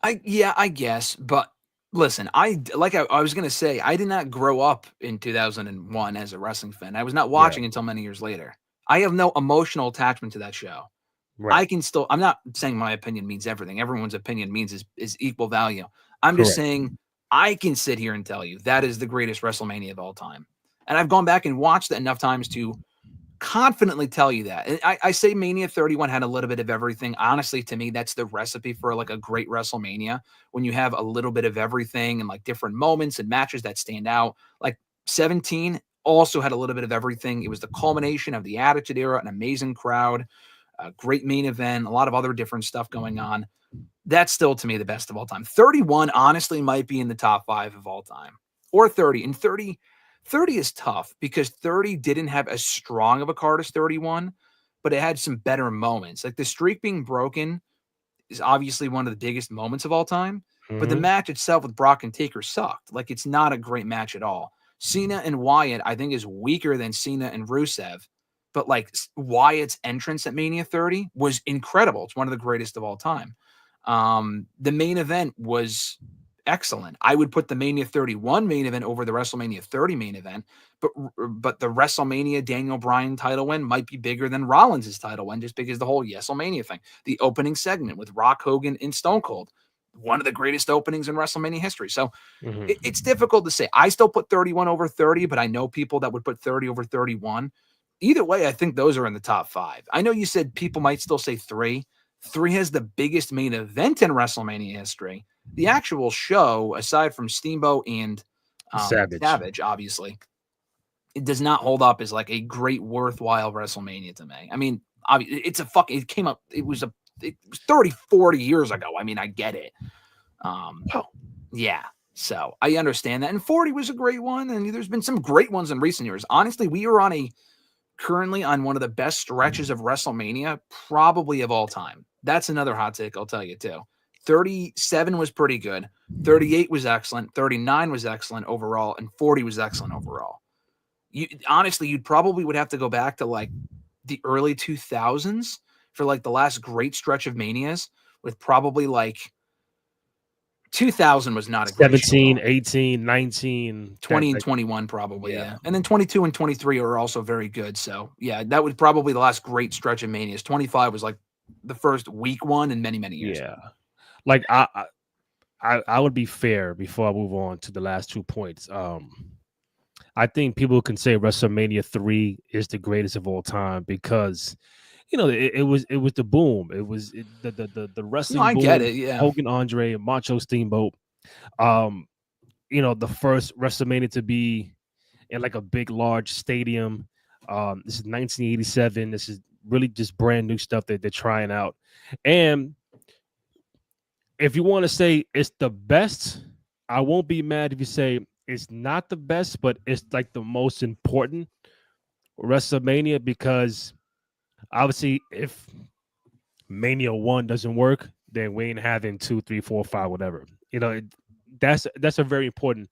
I guess, but listen, I was gonna say, I did not grow up in 2001 as a wrestling fan. I was not watching until many years later. I have no emotional attachment to that show. Right. I can still. I'm not saying my opinion means everything. Everyone's opinion means is equal value. I'm Correct. just saying I can sit here and tell you that is the greatest WrestleMania of all time. And I've gone back and watched it enough times to confidently tell you that. And I say Mania 31 had a little bit of everything. Honestly, to me, that's the recipe for like a great WrestleMania, when you have a little bit of everything and like different moments and matches that stand out. Like 17 also had a little bit of everything. It was the culmination of the Attitude Era, an amazing crowd, a great main event, a lot of other different stuff going on. That's still, to me, the best of all time. 31 honestly might be in the top 5 of all time, or 30. And 30 is tough because 30 didn't have as strong of a card as 31, but it had some better moments. Like the streak being broken is obviously one of the biggest moments of all time, but the match itself with Brock and Taker sucked. Like, it's not a great match at all. Cena and Wyatt, I think, is weaker than Cena and Rusev, but like Wyatt's entrance at Mania 30 was incredible. It's one of the greatest of all time. The main event was excellent. I would put the Mania 31 main event over the WrestleMania 30 main event, but the WrestleMania Daniel Bryan title win might be bigger than Rollins' title win, just because the whole WrestleMania thing. The opening segment with Rock, Hogan, and Stone Cold, one of the greatest openings in WrestleMania history. So it's difficult to say. I still put 31 over 30, but I know people that would put 30 over 31. Either way, I think those are in the top 5. I know you said people might still say 3. 3 has the biggest main event in WrestleMania history. The actual show, aside from Steamboat and Savage, obviously, it does not hold up as like a great, worthwhile WrestleMania to me. I mean, it came up, it was 30, 40 years ago. I mean, I get it. Yeah. So I understand that. And 40 was a great one. And there's been some great ones in recent years. Honestly, we are currently on one of the best stretches of WrestleMania, probably of all time. That's another hot take, I'll tell you too. 37 was pretty good. 38 was excellent. 39 was excellent overall. And 40 was excellent overall. Honestly, you'd probably would have to go back to like the early 2000s for like the last great stretch of Manias, with probably like 2000 was not a great 17, 18, 19, 20 and 21 probably, yeah. And then 22 and 23 are also very good. So, yeah, that was probably the last great stretch of Manias. 25 was like the first weak one in many, many years. Yeah. Like I would be fair before I move on to the last 2 points. I think people can say WrestleMania 3 is the greatest of all time because it was the boom. It was the wrestling boom. I get it, yeah. Hogan, Andre, Macho Steamboat. The first WrestleMania to be in like a big, large stadium. This is 1987. This is really just brand new stuff that they're trying out. And if you want to say it's the best, I won't be mad if you say it's not the best, but it's like the most important WrestleMania, because obviously if Mania 1 doesn't work, then we ain't having 2, 3, 4, 5, whatever. That's a very important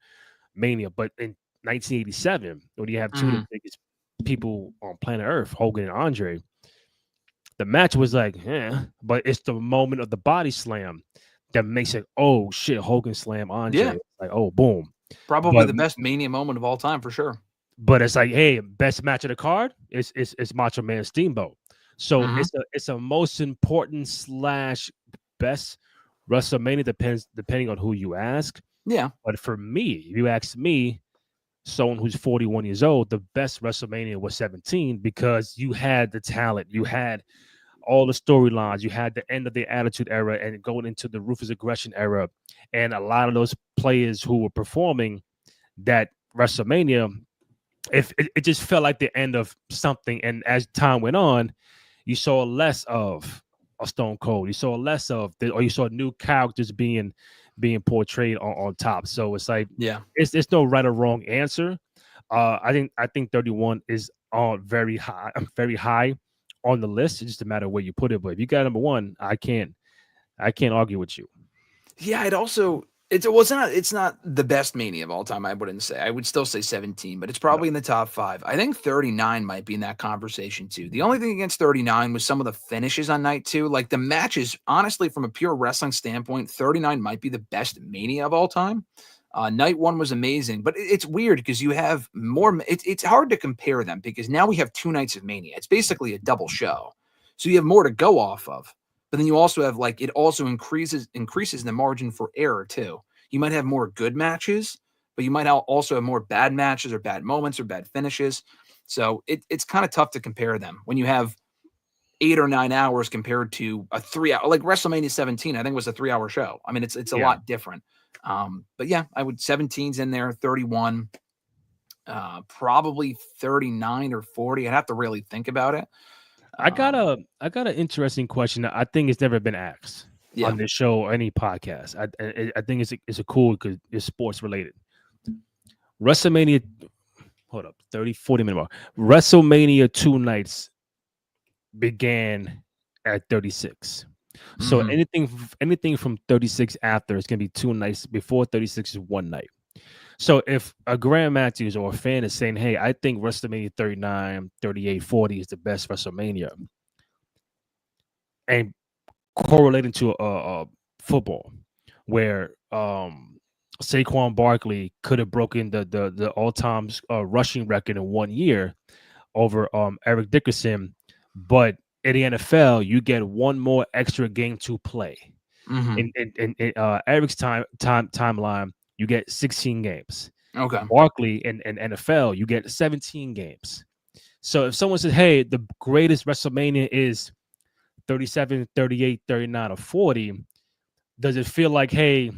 Mania. But in 1987, when you have two of the biggest people on planet Earth, Hogan and Andre, the match was like, but it's the moment of the body slam that makes it, oh shit, Hogan slam Andre. Yeah. Like, oh, boom. Probably the best Mania moment of all time for sure. But it's like, hey, best match of the card is Macho Man Steamboat. So it's a most important / best WrestleMania, depending on who you ask. Yeah. But for me, if you ask me, someone who's 41 years old, the best WrestleMania was 17, because you had the talent, you had all the storylines, you had the end of the Attitude Era and going into the Ruthless Aggression Era, and a lot of those players who were performing that WrestleMania, if it just felt like the end of something. And as time went on, you saw less of a Stone Cold, you saw less of or you saw new characters being portrayed on top. So it's like, it's no right or wrong answer. I think 31 is on very high on the list. It's just a matter of where you put it. But if you got number 1, I can't argue with you. Yeah, it's not the best Mania of all time, I wouldn't say. I would still say 17, but it's probably in the top 5. I think 39 might be in that conversation too. The only thing against 39 was some of the finishes on night 2. Like the matches, honestly, from a pure wrestling standpoint, 39 might be the best Mania of all time. Night 1 was amazing, but it's weird because you have more. It's hard to compare them because now we have 2 nights of Mania. It's basically a double show. So you have more to go off of. But then you also have it also increases the margin for error too. You might have more good matches, but you might also have more bad matches or bad moments or bad finishes. So it's kind of tough to compare them when you have 8 or 9 hours compared to a 3 hour, like WrestleMania 17, I think was a 3 hour show. I mean, it's a lot different. But yeah, I would 17's in there, 31, probably 39 or 40. I'd have to really think about it. I got an interesting question that I think it's never been asked on this show or any podcast. I think it's a cool because it's sports related. WrestleMania, hold up, 40 minute mark. WrestleMania 2 nights began at 36. So anything from 36 after is gonna be 2 nights. Before 36 is 1 night. So if a Graham Matthews or a fan is saying, hey, I think WrestleMania 39, 38, 40 is the best WrestleMania, and correlating to football, where Saquon Barkley could have broken the all-time rushing record in 1 year over Eric Dickerson, but in the NFL, you get one more extra game to play. In Eric's timeline, you get 16 games. Okay. Barkley in NFL, you get 17 games. So if someone says, hey, the greatest WrestleMania is 37, 38, 39, or 40, does it feel like, hey,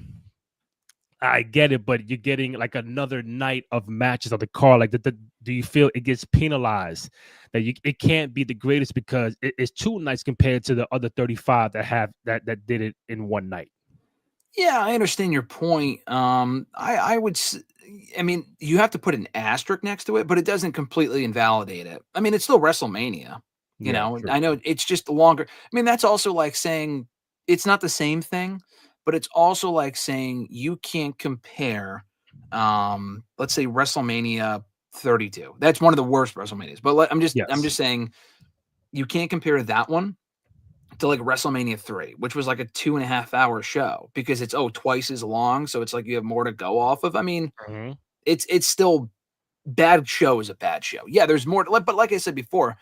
I get it, but you're getting like another night of matches on the card? Like, do you feel it gets penalized that it can't be the greatest because it's 2 nights compared to the other 35 that did it in 1 night? Yeah, I understand your point. I would, I mean, you have to put an asterisk next to it, but it doesn't completely invalidate it. I mean, it's still WrestleMania. You know, true. I know it's just longer. I mean, that's also like saying it's not the same thing, but it's also like saying you can't compare, let's say WrestleMania 32. That's one of the worst WrestleManias. But I'm just saying you can't compare that one to like WrestleMania 3, which was like a 2.5 hour show because it's twice as long. So it's like you have more to go off of. I mean, it's still bad show is a bad show. Yeah, there's more, but like I said before,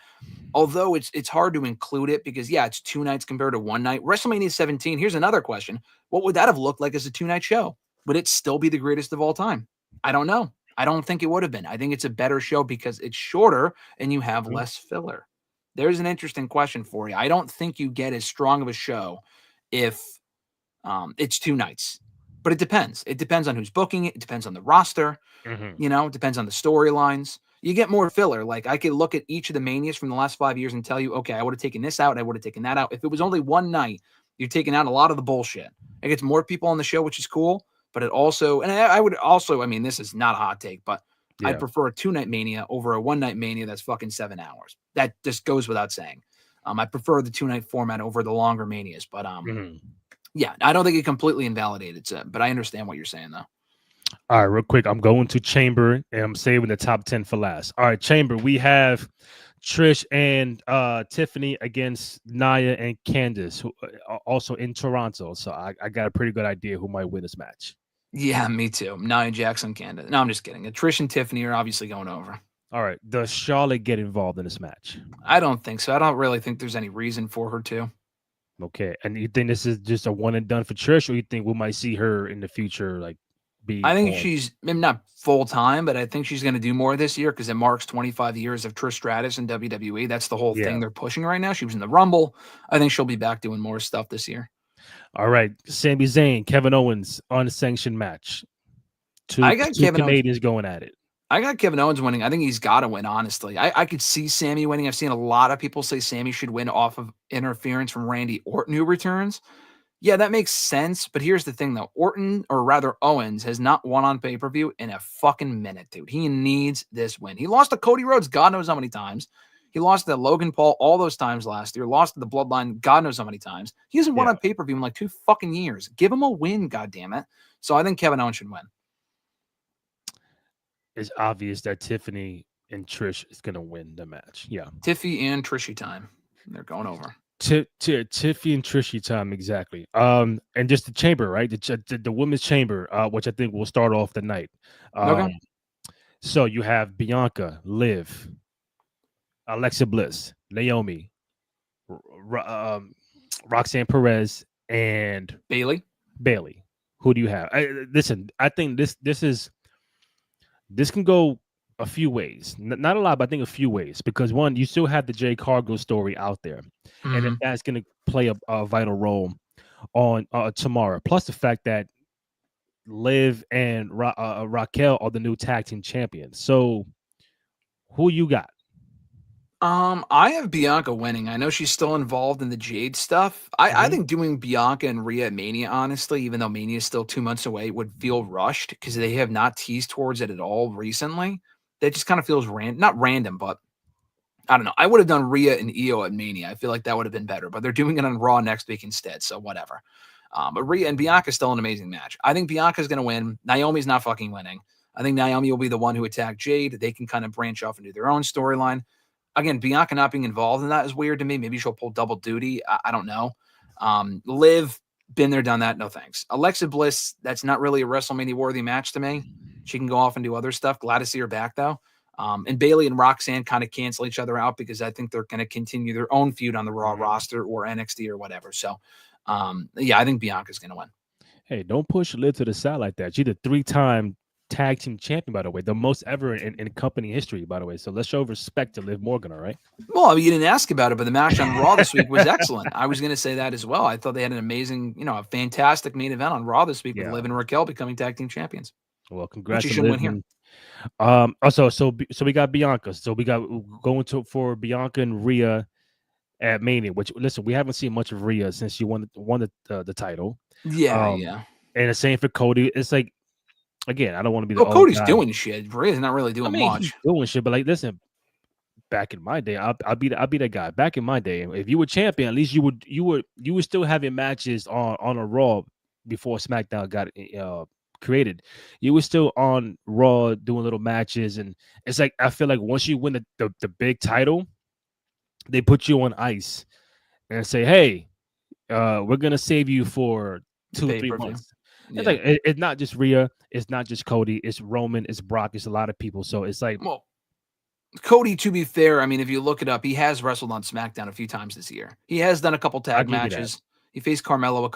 although it's hard to include it because it's 2 nights compared to 1 night. WrestleMania 17, here's another question. What would that have looked like as a 2-night show? Would it still be the greatest of all time? I don't know. I don't think it would have been. I think it's a better show because it's shorter and you have less filler. There's an interesting question for you. I don't think you get as strong of a show if it's 2 nights, but it depends. It depends on who's booking it. It depends on the roster. You know, it depends on the storylines. You get more filler. Like I could look at each of the manias from the last 5 years and tell you, okay, I would have taken this out. I would have taken that out. If it was only 1 night, you're taking out a lot of the bullshit. It gets more people on the show, which is cool. But it also, and I would also, I mean, this is not a hot take, but I'd prefer a 2-night Mania over a 1-night Mania that's fucking 7 hours. That just goes without saying. I prefer the 2-night format over the longer Manias. But yeah, I don't think it completely invalidated it, but I understand what you're saying, though. All right, real quick. I'm going to Chamber and I'm saving the top 10 for last. All right, Chamber, we have Trish and Tiffany against Nia and Candice, who are also in Toronto. So I got a pretty good idea who might win this match. Yeah, me too. Nia Jackson, Candice. No, I'm just kidding. Trish and Tiffany are obviously going over. All right. Does Charlotte get involved in this match? I don't think so. I don't really think there's any reason for her to. Okay. And you think this is just a one and done for Trish, or you think we might see her in the future, like, I think she's maybe not full time, but I think she's going to do more this year because it marks 25 years of Trish Stratus in WWE. That's the whole thing they're pushing right now. She was in the Rumble. I think she'll be back doing more stuff this year. All right. Sami Zayn, Kevin Owens, unsanctioned match. Two Canadians going at it. I got Kevin Owens winning. I think he's got to win, honestly. I could see Sami winning. I've seen a lot of people say Sami should win off of interference from Randy Orton, who returns. Yeah, that makes sense. But here's the thing, though. Orton, or rather Owens, has not won on pay-per-view in a fucking minute, dude. He needs this win. He lost to Cody Rhodes God knows how many times. He lost to Logan Paul all those times last year. Lost to the Bloodline God knows how many times. He hasn't won on pay-per-view in like 2 fucking years. Give him a win, goddammit. So I think Kevin Owens should win. It's obvious that Tiffany and Trish is going to win the match. Yeah. Tiffy and Trishy time. They're going over. Tiffy and Trishy time, exactly. And just the chamber, right? The women's chamber, which I think will start off the night. Okay. So you have Bianca, Liv, Alexa Bliss, Naomi, Roxanne Perez, and Bailey. Who do you have? Listen, I think this can go a few ways. Not a lot, but I think a few ways. Because one, you still have the Jay Cargill story out there, and if that's going to play a vital role on tomorrow. Plus the fact that Liv and Raquel are the new tag team champions. So who you got? I have Bianca winning. I know she's still involved in the Jade stuff. I think doing Bianca and Rhea at Mania, honestly, even though Mania is still 2 months away, would feel rushed because they have not teased towards it at all recently. That just kind of feels not random, but I don't know. I would have done Rhea and Io at Mania. I feel like that would have been better, but they're doing it on Raw next week instead, so whatever. But Rhea and Bianca is still an amazing match. I think Bianca's going to win. Naomi's not fucking winning. I think Naomi will be the one who attacked Jade. They can kind of branch off and do their own storyline. Again, Bianca not being involved in that is weird to me. Maybe she'll pull double duty. I don't know. Liv, been there, done that. No thanks. Alexa Bliss, that's not really a WrestleMania worthy match to me. She can go off and do other stuff. Glad to see her back though. And Bayley and Roxanne kind of cancel each other out because I think they're going to continue their own feud on the Raw roster or NXT or whatever. So, yeah, I think Bianca's going to win. Hey, don't push Liv to the side like that. She's a 3-time tag team champion, by the way, the most ever in company history, by the way. So let's show respect to Liv Morgan, all right? Well, I mean, you didn't ask about it, but the match on Raw this week was excellent. I was going to say that as well. I thought they had an amazing, a fantastic main event on Raw this week with Liv and Raquel becoming tag team champions. Well, congrats. She should win here. Also, so we got Bianca. So we got going for Bianca and Rhea at Mania. Which, listen, we haven't seen much of Rhea since she won the title. Yeah, yeah. And the same for Cody. It's like, again, I don't want to be the Cody's guy. Doing shit. Rhea's not really doing much. He's doing shit, but like, listen, back in my day, I'll be that guy. Back in my day, if you were champion, at least you would still having matches on a Raw before SmackDown got created. You were still on Raw doing little matches, and it's like I feel like once you win the big title, they put you on ice and say, "Hey, we're gonna save you for 2-3 months." It's like it's not just Rhea, it's not just Cody, it's Roman, it's Brock, it's a lot of people. So it's like, well, Cody, to be fair, I mean, if you look it up, he has wrestled on SmackDown a few times this year. He has done a couple tag matches. He faced Carmelo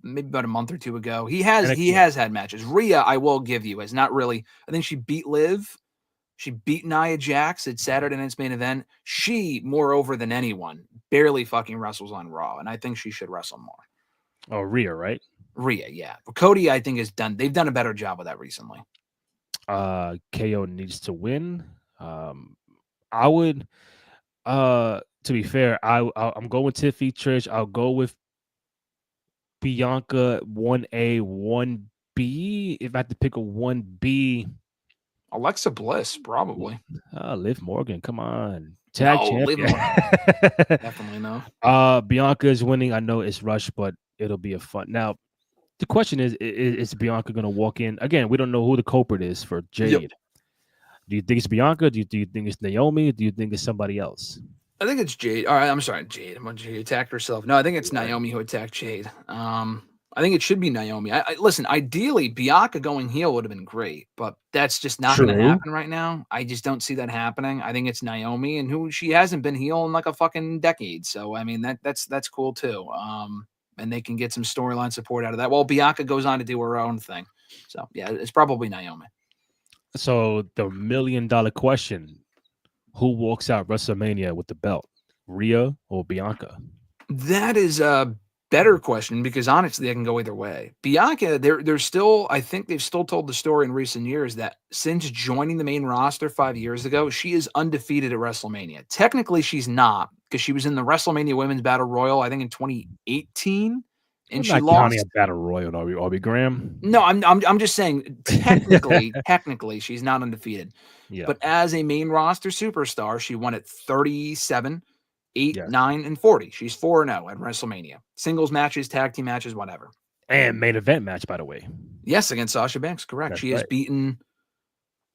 maybe about a month or two ago. He has had matches. Rhea, I will give you, is not really. I think she beat Liv. She beat Nia Jax at Saturday Night's main event. She, moreover than anyone, barely fucking wrestles on Raw, and I think she should wrestle more. Oh, Rhea, right? Rhea, yeah. But Cody, I think, they've done a better job with that recently. KO needs to win. I would, to be fair, I'm going Tiffy Trish. I'll go with Bianca 1A, 1B. If I had to pick a 1B, Alexa Bliss, probably. Liv Morgan, come on. Tag champion. Definitely no. Bianca is winning. I know it's rushed, but it'll be a fun. Now, the question is Bianca going to walk in? Again, we don't know who the culprit is for Jade. Yep. Do you think it's Bianca? Do you think it's Naomi? Do you think it's somebody else? I think it's Jade. All right, I'm sorry, Jade. She attacked herself. No, I think it's Naomi who attacked Jade. I think it should be Naomi. Listen, ideally, Bianca going heel would have been great, but that's just not going to happen right now. I just don't see that happening. I think it's Naomi, and she hasn't been heel in like a fucking decade. So I mean that's cool too. And they can get some storyline support out of that. Well, Bianca goes on to do her own thing. So yeah, it's probably Naomi. So the $1 million question: who walks out WrestleMania with the belt, Rhea or Bianca? That is a better question because honestly, I can go either way. Bianca, they're still, I think they've still told the story in recent years that since joining the main roster 5 years ago, she is undefeated at WrestleMania. Technically, she's not because she was in the WrestleMania Women's Battle Royal, I think in 2018. And she lost a battle royal, are we, Graham? No, I'm just saying technically she's not undefeated. Yeah. But as a main roster superstar, she won at 37, 8, 9, and 40. She's 4-0 at WrestleMania. Singles matches, tag team matches, whatever. And main event match, by the way. Yes, against Sasha Banks, correct. She has beaten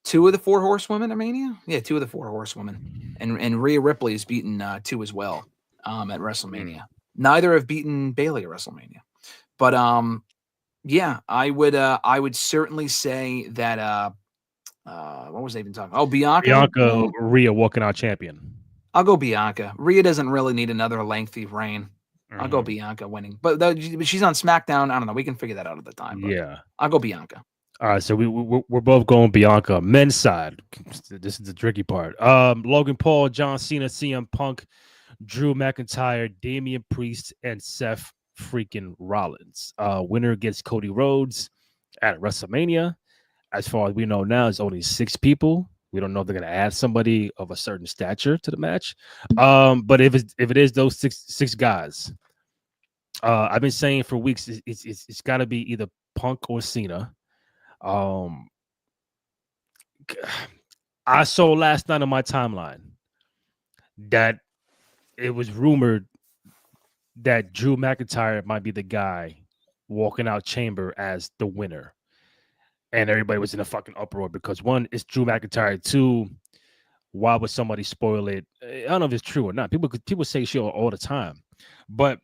2 of the 4 horsewomen at Mania. Yeah, 2 of the 4 horsewomen. And Rhea Ripley has beaten 2 as well at WrestleMania. Neither have beaten Bayley at WrestleMania. But yeah, I would certainly say that what was I even talking about? Oh, Bianca, Rhea walking out champion. I'll go Bianca. Rhea doesn't really need another lengthy reign. I'll go Bianca winning. But she's on SmackDown. I don't know. We can figure that out at the time. Yeah. I'll go Bianca. All right, so we're both going Bianca. Men's side. This is the tricky part. Logan Paul, John Cena, CM Punk, Drew McIntyre, Damian Priest, and Seth freaking Rollins. Winner gets Cody Rhodes at WrestleMania. As far as we know now, it's only 6 people. We don't know if they're gonna add somebody of a certain stature to the match. But if it is those six guys, I've been saying for weeks it's got to be either Punk or Cena. Um, I saw last night on my timeline that it was rumored that Drew McIntyre might be the guy walking out Chamber as the winner. And everybody was in a fucking uproar because one, it's Drew McIntyre. Two, why would somebody spoil it? I don't know if it's true or not. People say shit all the time. But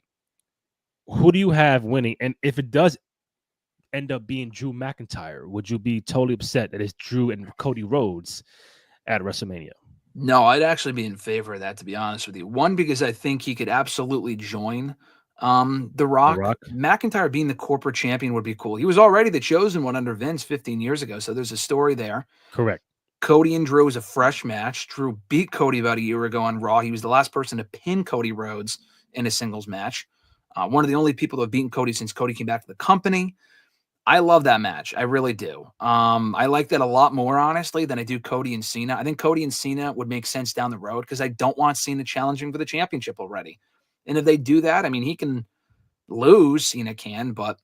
who do you have winning? And if it does end up being Drew McIntyre, would you be totally upset that it's Drew and Cody Rhodes at WrestleMania? No, I'd actually be in favor of that, to be honest with you. One, because I think he could absolutely join The The Rock. Rock? McIntyre being the corporate champion would be cool. He was already the chosen one under Vince 15 years ago, so there's a story there. Correct. Cody and Drew was a fresh match. Drew beat Cody about a year ago on Raw. He was the last person to pin Cody Rhodes in a singles match. One of the only people to have beaten Cody since Cody came back to the company. I love that match. I really do. I like that a lot more, honestly, than I do Cody and Cena. I think Cody and Cena would make sense down the road because I don't want Cena challenging for the championship already. And if they do that, I mean, he can lose, Cena can, but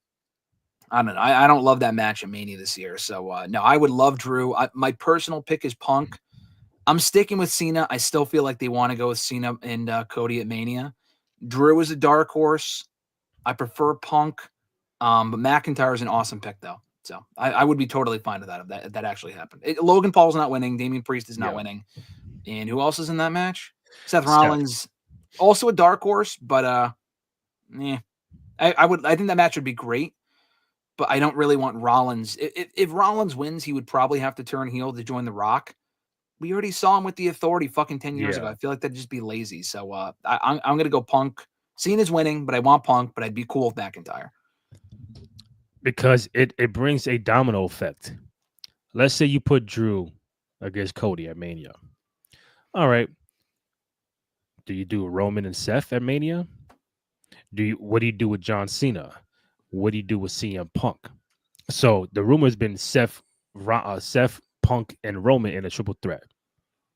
I don't know. I don't love that match at Mania this year. So, no, I would love Drew. My personal pick is Punk. I'm sticking with Cena. I still feel like they want to go with Cena and Cody at Mania. Drew is a dark horse. I prefer Punk. But McIntyre is an awesome pick, though. So I would be totally fine with that if that actually happened. Logan Paul's not winning. Damian Priest is not winning. And who else is in that match? Seth Rollins, also a dark horse, but I think that match would be great. But I don't really want Rollins. If Rollins wins, he would probably have to turn heel to join The Rock. We already saw him with the Authority fucking 10 years ago. I feel like that'd just be lazy. So I'm going to go Punk. Cena's winning, but I want Punk, but I'd be cool with McIntyre. Because it brings a domino effect. Let's say you put Drew against Cody at Mania. All right. Do you do Roman and Seth at Mania? What do you do with John Cena? What do you do with CM Punk? So the rumor has been Seth, Punk, and Roman in a triple threat.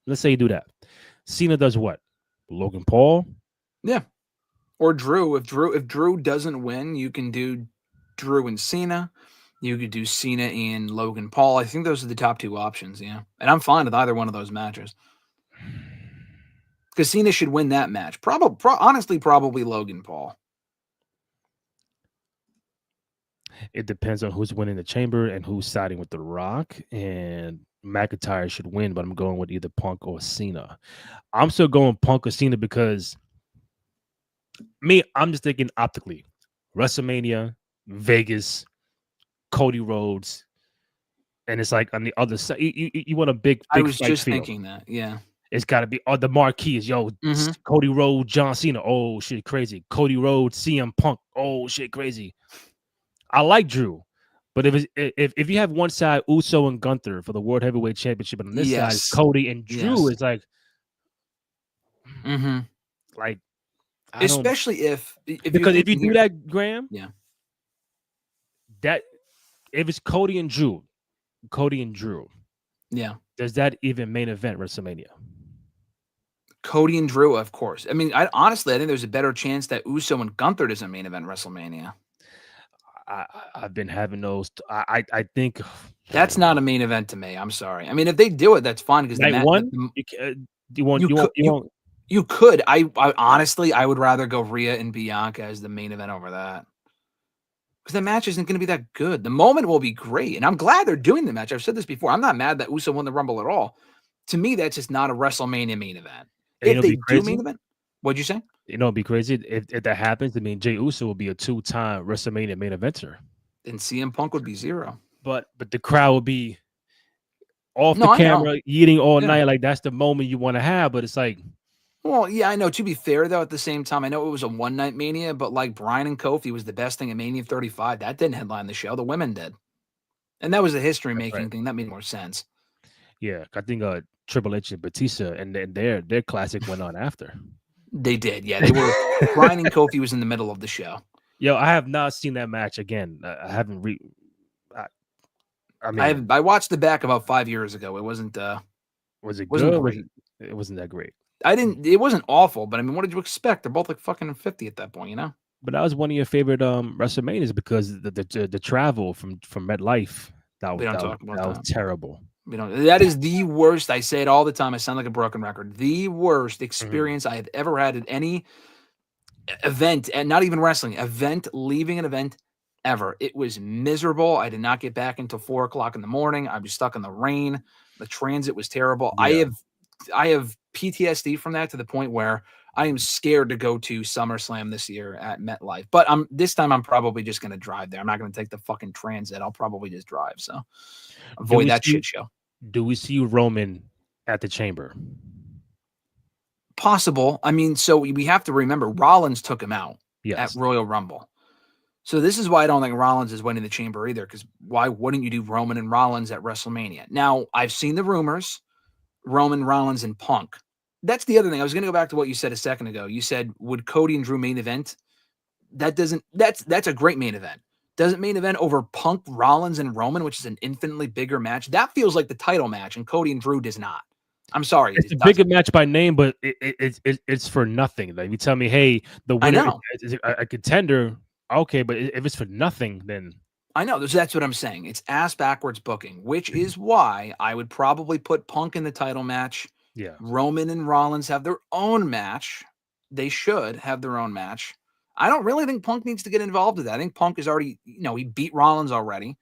Let's say you do that. Cena does what? Logan Paul? Yeah. Or Drew. If Drew doesn't win, you can do Drew and Cena. You could do Cena and Logan Paul. I think those are the top two options, yeah. And I'm fine with either one of those matches. Because Cena should win that match. Honestly, probably Logan Paul. It depends on who's winning the Chamber and who's siding with The Rock. And McIntyre should win, but I'm going with either Punk or Cena. I'm still going Punk or Cena because I'm just thinking optically. WrestleMania, Vegas, Cody Rhodes, and it's like on the other side. You want a big I was just field. thinking that, yeah. It's got to be the marquees. Cody Rhodes, John Cena. Oh, shit, crazy. Cody Rhodes, CM Punk. Oh, shit, crazy. I like Drew, but if you have one side, Uso and Gunther for the World Heavyweight Championship, and on this side is Cody and Drew, it's like, like, especially if because if you do that, Graham, that if it's Cody and Drew, does that even main event WrestleMania? Cody and Drew, of course. I mean, honestly, I think there's a better chance that Uso and Gunther doesn't main event WrestleMania. I've been having those. I think that's not a main event to me. I'm sorry. I mean, if they do it, that's fine because you could. I honestly, I would rather go Rhea and Bianca as the main event over that because the match isn't going to be that good. The moment will be great, and I'm glad they're doing the match. I've said this before. I'm not mad that Uso won the Rumble at all. To me, that's just not a WrestleMania main event. If they do main event, what'd you say? It'd be crazy if that happens. I mean, Jey Uso will be a 2-time WrestleMania main eventer, and CM Punk would be 0. But the crowd would be off the camera, eating all night. Like that's the moment you want to have. But it's like, well, yeah, I know. To be fair, though, at the same time, I know it was a one-night Mania, but like Bryan and Kofi was the best thing at Mania 35. That didn't headline the show. The women did. And that was a history-making thing. That made more sense. Yeah, I think Triple H and Batista and their classic went on after. They did, yeah. They were Bryan and Kofi was in the middle of the show. Yo, I have not seen that match again. I haven't I watched the back about 5 years ago. It wasn't was it wasn't good? great. It wasn't that great. It wasn't awful, but I mean, what did you expect? They're both like fucking 50 at that point, you know? But that was one of your favorite WrestleManias because the travel from MetLife that was terrible. That is the worst. I say it all the time. I sound like a broken record. The worst experience I have ever had at any event, and not even wrestling event, leaving an event ever. It was miserable. I did not get back until 4 o'clock in the morning. I was stuck in the rain. The transit was terrible. Yeah. I have PTSD from that to the point where I am scared to go to SummerSlam this year at MetLife. But this time I'm probably just going to drive there. I'm not going to take the fucking transit. I'll probably just drive. So avoid that shit show. Do we see Roman at the Chamber? Possible. I mean, so we have to remember Rollins took him out at Royal Rumble. So this is why I don't think Rollins is winning the Chamber either, because why wouldn't you do Roman and Rollins at WrestleMania? Now, I've seen the rumors, Roman, Rollins, and Punk. That's the other thing. I was going to go back to what you said a second ago. You said, would Cody and Drew main event? That's a great main event. Doesn't main event over Punk, Rollins, and Roman, which is an infinitely bigger match. That feels like the title match, and Cody and Drew does not. I'm sorry. It's a bigger match by name, but it's for nothing. Like you tell me, hey, the winner is a contender. Okay, but if it's for nothing, then I know. That's what I'm saying. It's ass backwards booking, which is why I would probably put Punk in the title match. Yeah. Roman and Rollins have their own match. They should have their own match. I don't really think Punk needs to get involved in that. I think Punk is already, he beat Rollins already.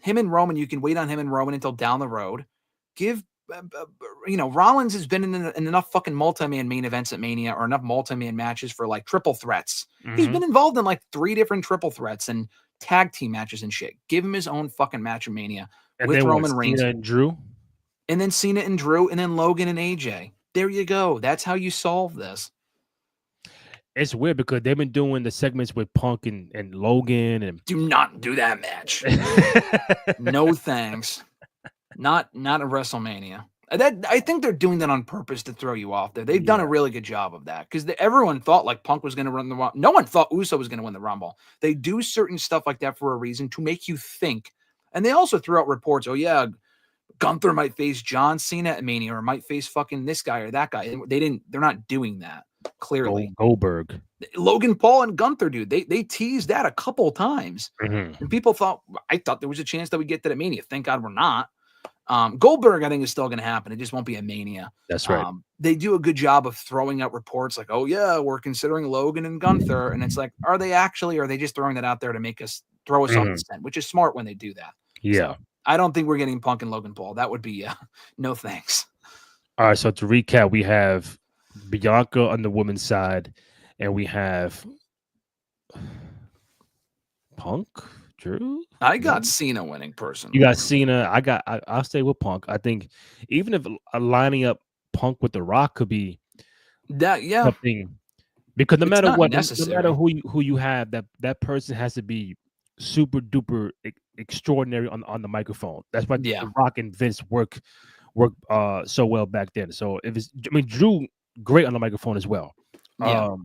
Him and Roman, you can wait on him and Roman until down the road. Give, Rollins has been in enough fucking multi-man main events at Mania or enough multi-man matches for like triple threats. Mm-hmm. He's been involved in like 3 different triple threats and tag team matches and shit. Give him his own fucking match at Mania with Roman Reigns. Cena and Drew? And then Cena and Drew, and then Logan and AJ. There you go. That's how you solve this. It's weird because they've been doing the segments with Punk and Logan. And do not do that match. No thanks. Not a WrestleMania. I think they're doing that on purpose to throw you off there. They've done a really good job of that because everyone thought like Punk was going to run the Rumble. No one thought Uso was going to win the Rumble. They do certain stuff like that for a reason to make you think. And they also threw out reports. Oh yeah, Gunther might face John Cena at Mania or might face fucking this guy or that guy. They're not doing that. Clearly. Goldberg. Logan Paul and Gunther, dude. They teased that a couple times. Mm-hmm. And people thought there was a chance that we get that at Mania. Thank God we're not. Goldberg, I think, is still going to happen. It just won't be a Mania. That's right. They do a good job of throwing out reports like, oh yeah, we're considering Logan and Gunther. And it's like, are they actually, or are they just throwing that out there to make us throw us off the scent, which is smart when they do that. Yeah. So, I don't think we're getting Punk and Logan Paul. That would be no thanks. All right. So to recap, we have Bianca on the women's side, and we have Punk, Drew. I got Cena winning personally. You got Cena. I'll stay with Punk. I think even if lining up Punk with The Rock could be that, something, because no matter what, necessary. No matter who you have, that person has to be super duper extraordinary on the microphone. That's why The Rock and Vince work so well back then. So Drew great on the microphone as well. Yeah.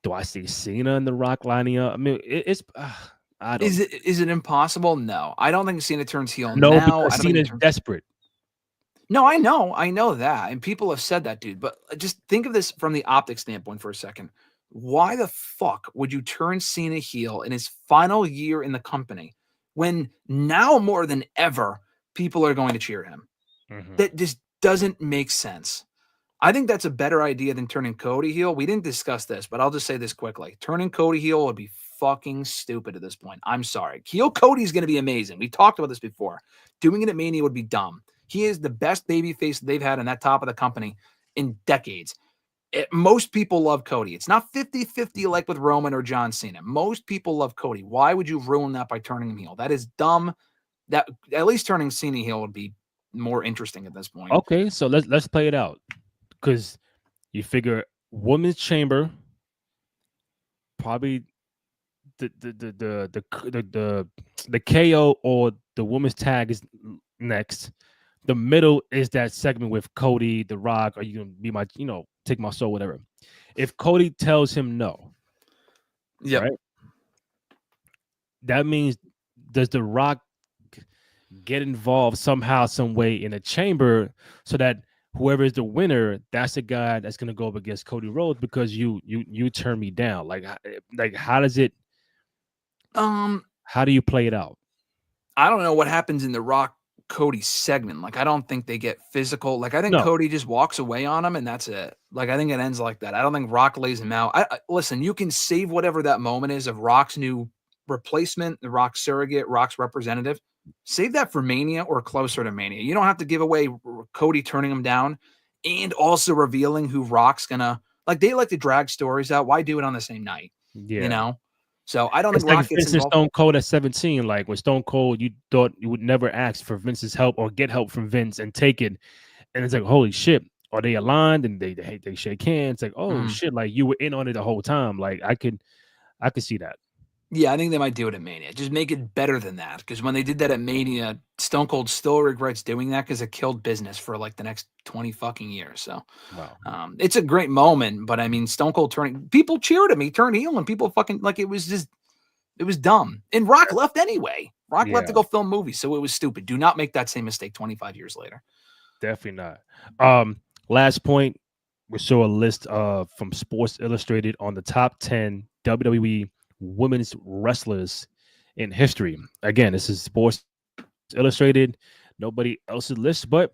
Do I see Cena and The Rock lining up? I mean, it's I don't. Is it impossible? No, I don't think Cena turns heel. No, now. Because Cena's desperate. No, I know that, and people have said that, dude. But just think of this from the optic standpoint for a second. Why the fuck would you turn Cena heel in his final year in the company when now more than ever people are going to cheer him? Mm-hmm. That just doesn't make sense. I think that's a better idea than turning Cody heel. We didn't discuss this, but I'll just say this quickly. Turning Cody heel would be fucking stupid at this point. I'm sorry. Heel Cody is going to be amazing. We talked about this before. Doing it at Mania would be dumb. He is the best babyface they've had in that top of the company in decades. Most people love Cody. It's not 50-50 like with Roman or John Cena. Most people love Cody. Why would you ruin that by turning him heel? That is dumb. That at least turning Cena heel would be more interesting at this point. Okay, so let's play it out. Because you figure Women's Chamber, probably the KO or the women's tag is next. The middle is that segment with Cody, The Rock. Are you gonna be my, take my soul, whatever? If Cody tells him no, Yep. right, that means does The Rock get involved somehow, some way in a chamber so that whoever is the winner, that's the guy that's gonna go up against Cody Rhodes because you turn me down. Like how does it? How do you play it out? I don't know what happens in the Rock Cody segment. Like, I don't think they get physical. Like, I think No. Cody just walks away on him and that's it. Like, I think it ends like that. I don't think Rock lays him out. Listen, you can save whatever that moment is of Rock's new replacement, the Rock surrogate, Rock's representative. Save that for Mania or closer to Mania. You don't have to give away Cody turning him down and also revealing who Rock's gonna, like, they like to drag stories out. Why do it on the same night? Yeah. You know? So I don't It's think like Rock gets Vince and involved. Stone Cold at 17. Like with Stone Cold, you thought you would never ask for Vince's help or get help from Vince and take it. And it's like, holy shit, are they aligned? And they shake hands. Like, oh shit, like you were in on it the whole time. Like I could see that. Yeah, I think they might do it at Mania. Just make it better than that. Because when they did that at Mania, Stone Cold still regrets doing that because it killed business for like the next 20 fucking years. So wow. It's a great moment. But I mean, Stone Cold turning, people cheered him. He turned heel and people fucking, like, it was dumb. And Rock left anyway. Rock left to go film movies. So it was stupid. Do not make that same mistake 25 years later. Definitely not. Last point, we saw a list from Sports Illustrated on the top 10 WWE women's wrestlers in history. Again, this is Sports Illustrated, nobody else's list, but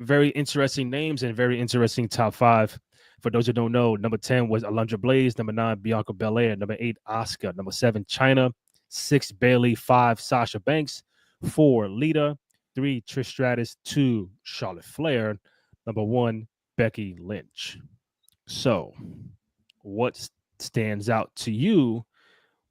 very interesting names and very interesting top 5. For those who don't know, number 10 was Alundra Blaze, number 9 Bianca Belair, number 8 Asuka, number 7 Chyna, 6 Bayley, 5 Sasha Banks, 4 Lita, 3 Trish Stratus, 2 Charlotte Flair, number 1 Becky Lynch. So, what stands out to you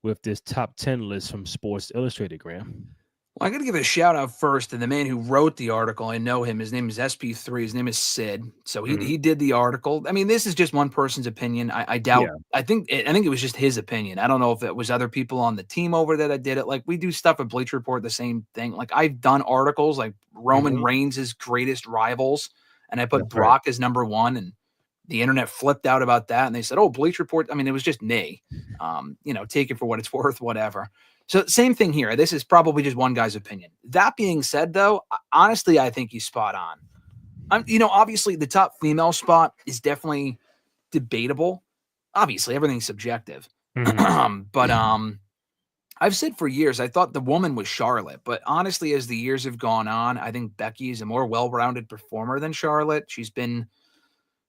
with this top 10 list from Sports Illustrated, Graham? Well, I got to give a shout out first to the man who wrote the article. I know him. His name is SP3. His name is Sid. So he did the article. I mean, this is just one person's opinion. I doubt. Yeah. I think it was just his opinion. I don't know if it was other people on the team over there that did it. Like we do stuff at Bleacher Report, the same thing. Like I've done articles like Roman Reigns' greatest rivals, and I put Brock as number 1, and the internet flipped out about that, and they said, "Oh, Bleacher Report." I mean, it was just me. Take it for what it's worth, whatever. So same thing here. This is probably just one guy's opinion. That being said, though, honestly, I think he's spot on. Obviously, the top female spot is definitely debatable. Obviously, everything's subjective. But I've said for years I thought the woman was Charlotte, but honestly, as the years have gone on, I think Becky is a more well-rounded performer than Charlotte. She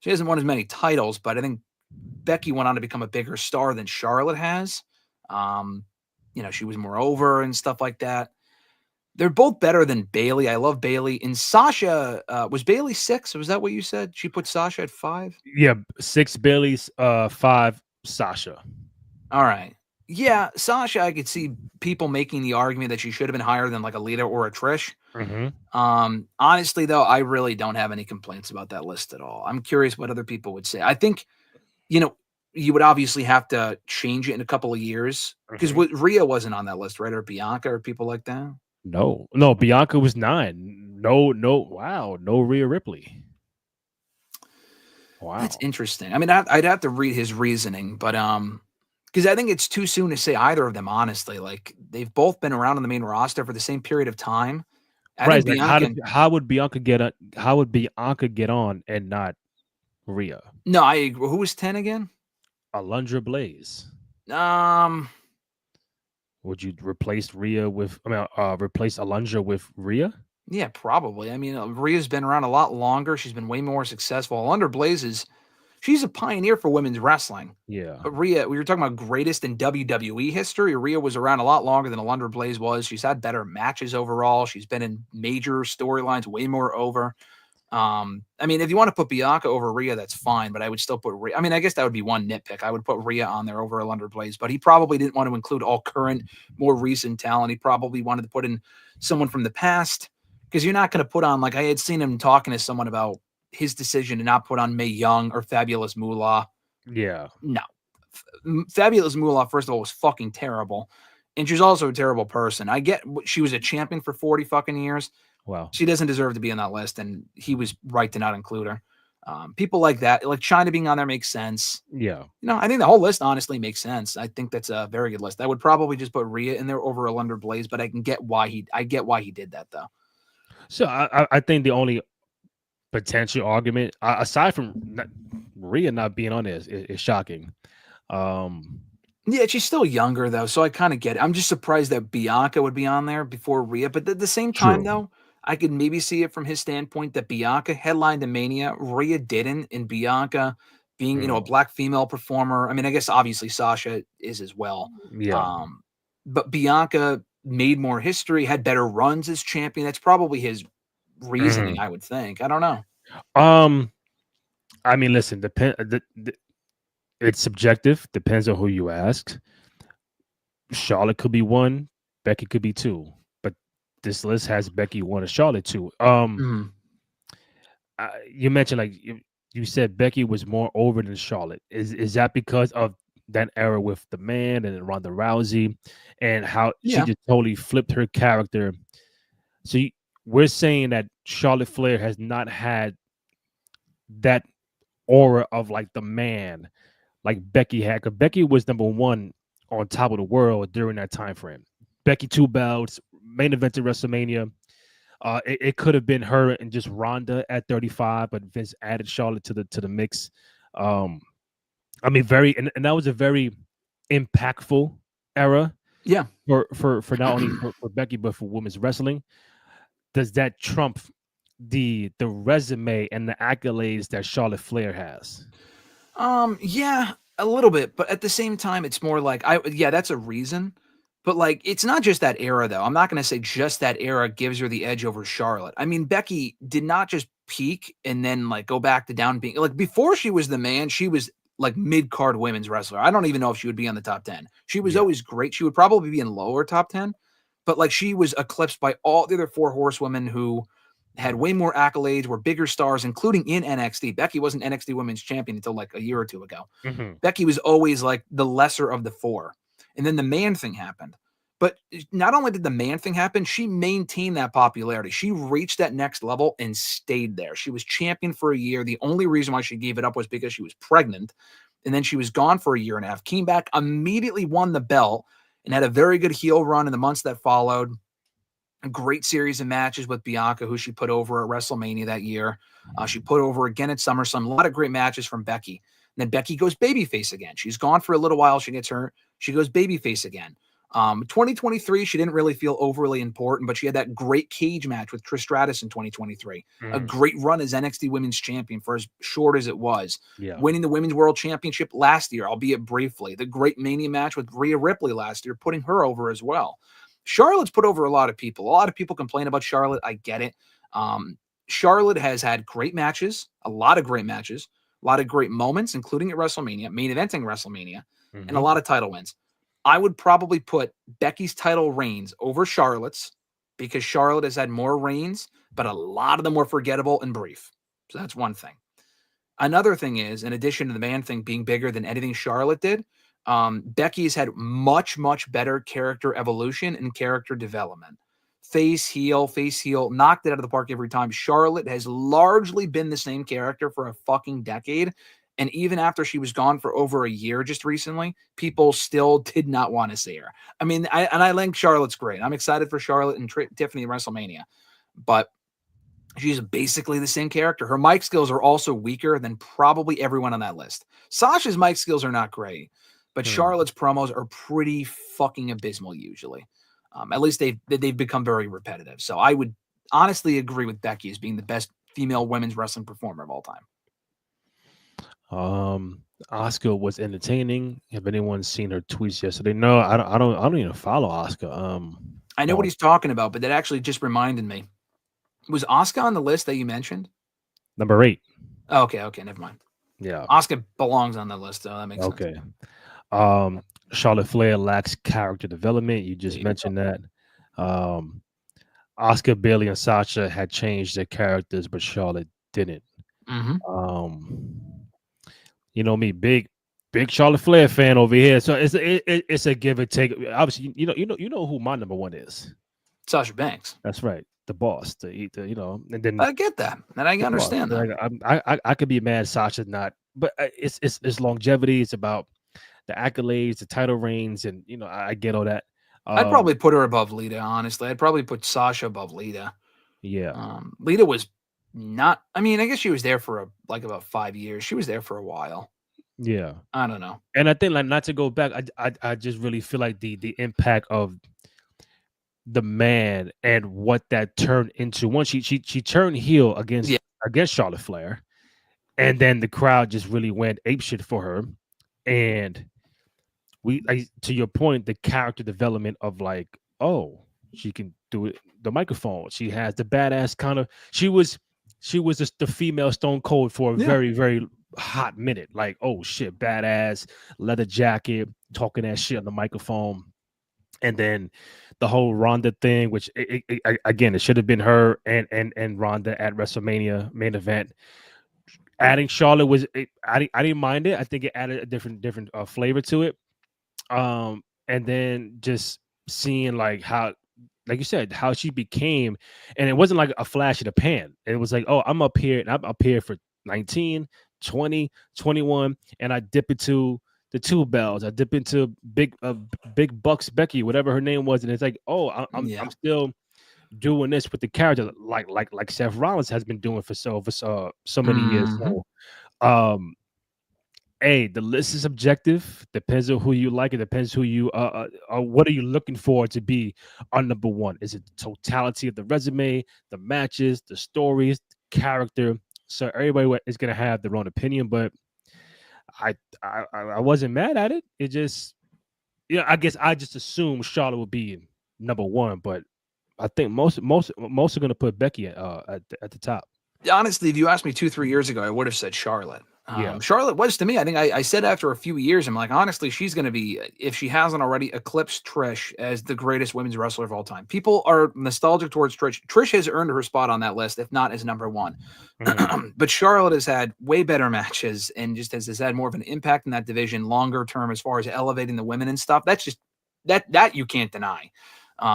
hasn't won as many titles, but I think Becky went on to become a bigger star than Charlotte has. She was more over and stuff like that. They're both better than Bayley. I love Bayley. And Sasha, was Bayley 6? Was that what you said? She put Sasha at 5? Yeah, 6 Bayley's, 5 Sasha. All right. Yeah, Sasha, I could see people making the argument that she should have been higher than like a Lita or a Trish. Honestly, though, I really don't have any complaints about that list at all. I'm curious what other people would say. I think, you would obviously have to change it in a couple of years because Rhea wasn't on that list, right? Or Bianca or people like that. No, Bianca was 9. No, wow, no Rhea Ripley. Wow, that's interesting. I mean, I'd have to read his reasoning, but because I think it's too soon to say either of them. Honestly, like they've both been around on the main roster for the same period of time. Right? Like how would Bianca get on and not Rhea? No, I agree. Who was 10 again? Alundra Blaze. Would you replace Rhea with? Replace Alundra with Rhea? Yeah, probably. I mean, Rhea's been around a lot longer. She's been way more successful. Alundra Blaze she's a pioneer for women's wrestling. Yeah. But Rhea, we were talking about greatest in WWE history. Rhea was around a lot longer than Alundra Blaze was. She's had better matches overall. She's been in major storylines, way more over. I mean, if you want to put Bianca over Rhea, that's fine, but I would still put Rhea. I mean, I guess that would be one nitpick. I would put Rhea on there over Alundra Blaze, but he probably didn't want to include all current, more recent talent. He probably wanted to put in someone from the past because you're not going to put on, like I had seen him talking to someone about his decision to not put on Mae Young or Fabulous Moolah. Yeah. No. Fabulous Moolah, first of all, was fucking terrible. And she's also a terrible person. I get she was a champion for 40 fucking years. Wow. She doesn't deserve to be on that list, and he was right to not include her. People like that, like China being on there makes sense. Yeah. I think the whole list honestly makes sense. I think that's a very good list. I would probably just put Rhea in there over Alundra Blaze, but I get why he did that though. So I think the only potential argument, aside from Rhea not being on this, is shocking. Yeah, she's still younger though, so I kind of get it. I'm just surprised that Bianca would be on there before Rhea, but at the same time though, I could maybe see it from his standpoint that Bianca headlined a Mania, Rhea didn't, and Bianca being, a black female performer. I mean, I guess obviously Sasha is as well. Yeah. But Bianca made more history, had better runs as champion. That's probably his reasoning, I would think. I don't know. I mean, listen, it's subjective, depends on who you ask. Charlotte could be one, Becky could be two, but this list has Becky one and Charlotte two. You mentioned, like you said, Becky was more over than Charlotte. Is that because of that era with the man and Ronda Rousey and how she just totally flipped her character? So we're saying that Charlotte Flair has not had that aura of like the man like Becky had, because Becky was number one on top of the world during that time frame. Becky 2 belts, main event at WrestleMania. It could have been her and just Ronda at 35, but Vince added Charlotte to the mix. I mean, and that was a very impactful era. Yeah, for not only for Becky but for women's wrestling. Does that trump the resume and the accolades that Charlotte Flair has? Yeah, a little bit, but at the same time, it's more like that's a reason. But like, it's not just that era though. I'm not going to say just that era gives her the edge over Charlotte. I mean, Becky did not just peak and then like go back to down being like before she was the man, she was like mid-card women's wrestler. I don't even know if she would be on the top 10. She was always great. She would probably be in lower top 10, but like she was eclipsed by all the other 4 horsewomen who had way more accolades, were bigger stars, including in NXT. Becky wasn't NXT Women's Champion until like a year or two ago. Becky was always like the lesser of the 4. And then the man thing happened. But not only did the man thing happen, she maintained that popularity. She reached that next level and stayed there. She was champion for a year. The only reason why she gave it up was because she was pregnant. And then she was gone for a year and a half, came back, immediately won the belt, and had a very good heel run in the months that followed. A great series of matches with Bianca, who she put over at WrestleMania that year. She put over again at SummerSlam. A lot of great matches from Becky. And then Becky goes babyface again. She's gone for a little while. She gets hurt. She goes babyface again. 2023, she didn't really feel overly important, but she had that great cage match with Trish Stratus in 2023. A great run as NXT Women's Champion for as short as it was. Winning the Women's World Championship last year, albeit briefly. The great Mania match with Rhea Ripley last year, putting her over as well. Charlotte's put over a lot of people. A lot of people complain about Charlotte. I get it. Charlotte has had great matches, a lot of great matches, a lot of great moments, including at WrestleMania, main eventing WrestleMania, and a lot of title wins. I would probably put Becky's title reigns over Charlotte's because Charlotte has had more reigns, but a lot of them were forgettable and brief. So that's one thing. Another thing is, in addition to the man thing being bigger than anything Charlotte did, Becky's had much, much better character evolution and character development. Face, heel, knocked it out of the park every time. Charlotte has largely been the same character for a fucking decade. And even after she was gone for over a year just recently, people still did not want to see her. I mean, I think Charlotte's great. I'm excited for Charlotte and Tiffany at WrestleMania. But she's basically the same character. Her mic skills are also weaker than probably everyone on that list. Sasha's mic skills are not great, but Charlotte's promos are pretty fucking abysmal usually. At least they've become very repetitive. So I would honestly agree with Becky as being the best female women's wrestling performer of all time. Asuka was entertaining. Have anyone seen her tweets yesterday? No, I don't even follow Asuka. I know what he's talking about, but that actually just reminded me. Was Asuka on the list that you mentioned? Number 8. Oh, okay, never mind. Yeah, Asuka belongs on the list, so that makes sense. Okay. Charlotte Flair lacks character development. You just mentioned that. Asuka, Bayley, and Sasha had changed their characters, but Charlotte didn't. You know me, big big Charlotte Flair fan over here. So it's a give and take. Obviously, you know who my number one is. Sasha Banks. That's right, the boss. And then I get that, and I the boss. understand that. Like, I could be mad Sasha's not, but it's longevity. It's about the accolades, the title reigns, and I get all that. I'd probably put her above Lita. Honestly, I'd probably put Sasha above Lita. Yeah. Lita was not. I mean, I guess she was there for about 5 years. She was there for a while. Yeah. I don't know. And I think, like, not to go back, I just really feel like the impact of the man and what that turned into. Once she turned heel against Charlotte Flair, and then the crowd just really went apeshit for her. And to your point, the character development of like, oh, she can do it. The microphone, she has the badass kind of. She was just the female Stone Cold for a very, very hot minute. Like, oh shit, badass leather jacket, talking that shit on the microphone. And then the whole Ronda thing, which again, it should have been her and Ronda at WrestleMania main event. Adding Charlotte was, I didn't mind it. I think it added a different flavor to it. And then just seeing like how, like you said, how she became, and it wasn't like a flash in the pan. It was like, oh, I'm up here, and I'm up here for 19, 20, 21, and I dip into the two bells. I dip into big Bucks Becky, whatever her name was, and it's like, oh, I'm still doing this with the character, like Seth Rollins has been doing for so many years. So, hey, the list is subjective. Depends on who you like. It depends who you what are you looking for to be on number one? Is it the totality of the resume, the matches, the stories, the character? So everybody is gonna have their own opinion, but I wasn't mad at it. It just, I guess I just assumed Charlotte would be number one, but I think most are gonna put Becky at the top. Honestly, if you asked me 2-3 years ago, I would have said Charlotte. Charlotte was, to me, I think I said after a few years, I'm like, honestly, she's going to be, if she hasn't already, eclipsed Trish as the greatest women's wrestler of all time. People are nostalgic towards Trish. Trish has earned her spot on that list, if not as number one. But Charlotte has had way better matches and just has had more of an impact in that division longer term as far as elevating the women and stuff. That's just, that you can't deny.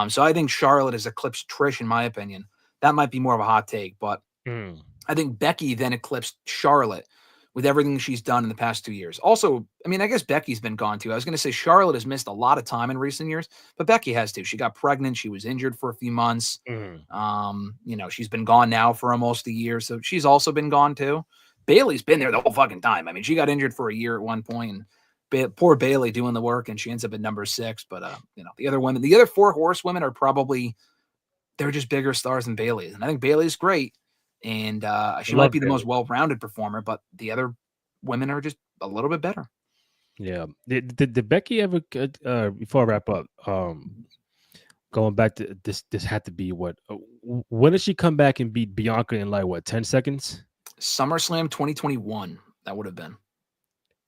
So I think Charlotte has eclipsed Trish, in my opinion. That might be more of a hot take, but I think Becky then eclipsed Charlotte with everything she's done in the past 2 years. Also, I mean, I guess Becky's been gone too. I was going to say Charlotte has missed a lot of time in recent years, but Becky has too. She got pregnant. She was injured for a few months. She's been gone now for almost a year. So she's also been gone too. Bayley's been there the whole fucking time. I mean, she got injured for a year at one point, and poor Bayley doing the work, and she ends up at number 6. But, the other women, the other 4 horsewomen are probably, they're just bigger stars than Bayley. And I think Bayley's great. And she might be the most well-rounded performer, but the other women are just a little bit better. Yeah. Did Becky ever, before I wrap up, going back to this had to be what? When did she come back and beat Bianca in 10 seconds? SummerSlam 2021. That would have been.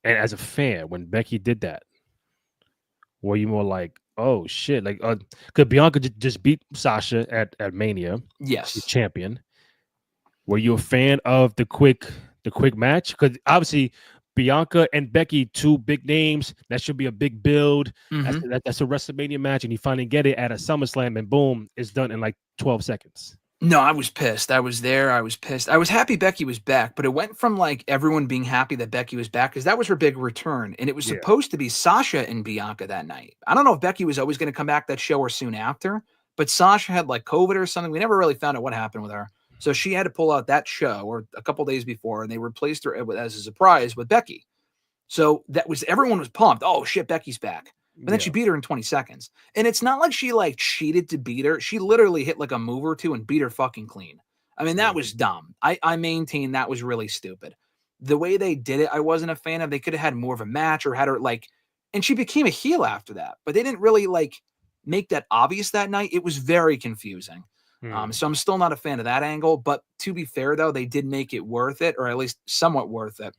And as a fan, when Becky did that, were you more like, oh shit, like, because Bianca just beat Sasha at Mania? Yes, the champion. Were you a fan of the quick match? Because obviously Bianca and Becky, 2 big names. That should be a big build. That's a WrestleMania match, and you finally get it at a SummerSlam, and boom, it's done in 12 seconds. No, I was pissed. I was there. I was pissed. I was happy Becky was back, but it went from everyone being happy that Becky was back because that was her big return, and it was supposed to be Sasha and Bianca that night. I don't know if Becky was always going to come back that show or soon after, but Sasha had COVID or something. We never really found out what happened with her. So she had to pull out that show or a couple days before, and they replaced her as a surprise with Becky. So everyone was pumped. Oh shit, Becky's back. But then she beat her in 20 seconds. And it's not like she cheated to beat her. She literally hit a move or two and beat her fucking clean. I mean, that was dumb. I maintain that was really stupid. The way they did it, I wasn't a fan of. They could have had more of a match or had her and she became a heel after that. But they didn't really make that obvious that night. It was very confusing. So I'm still not a fan of that angle, but to be fair though, they did make it worth it, or at least somewhat worth it,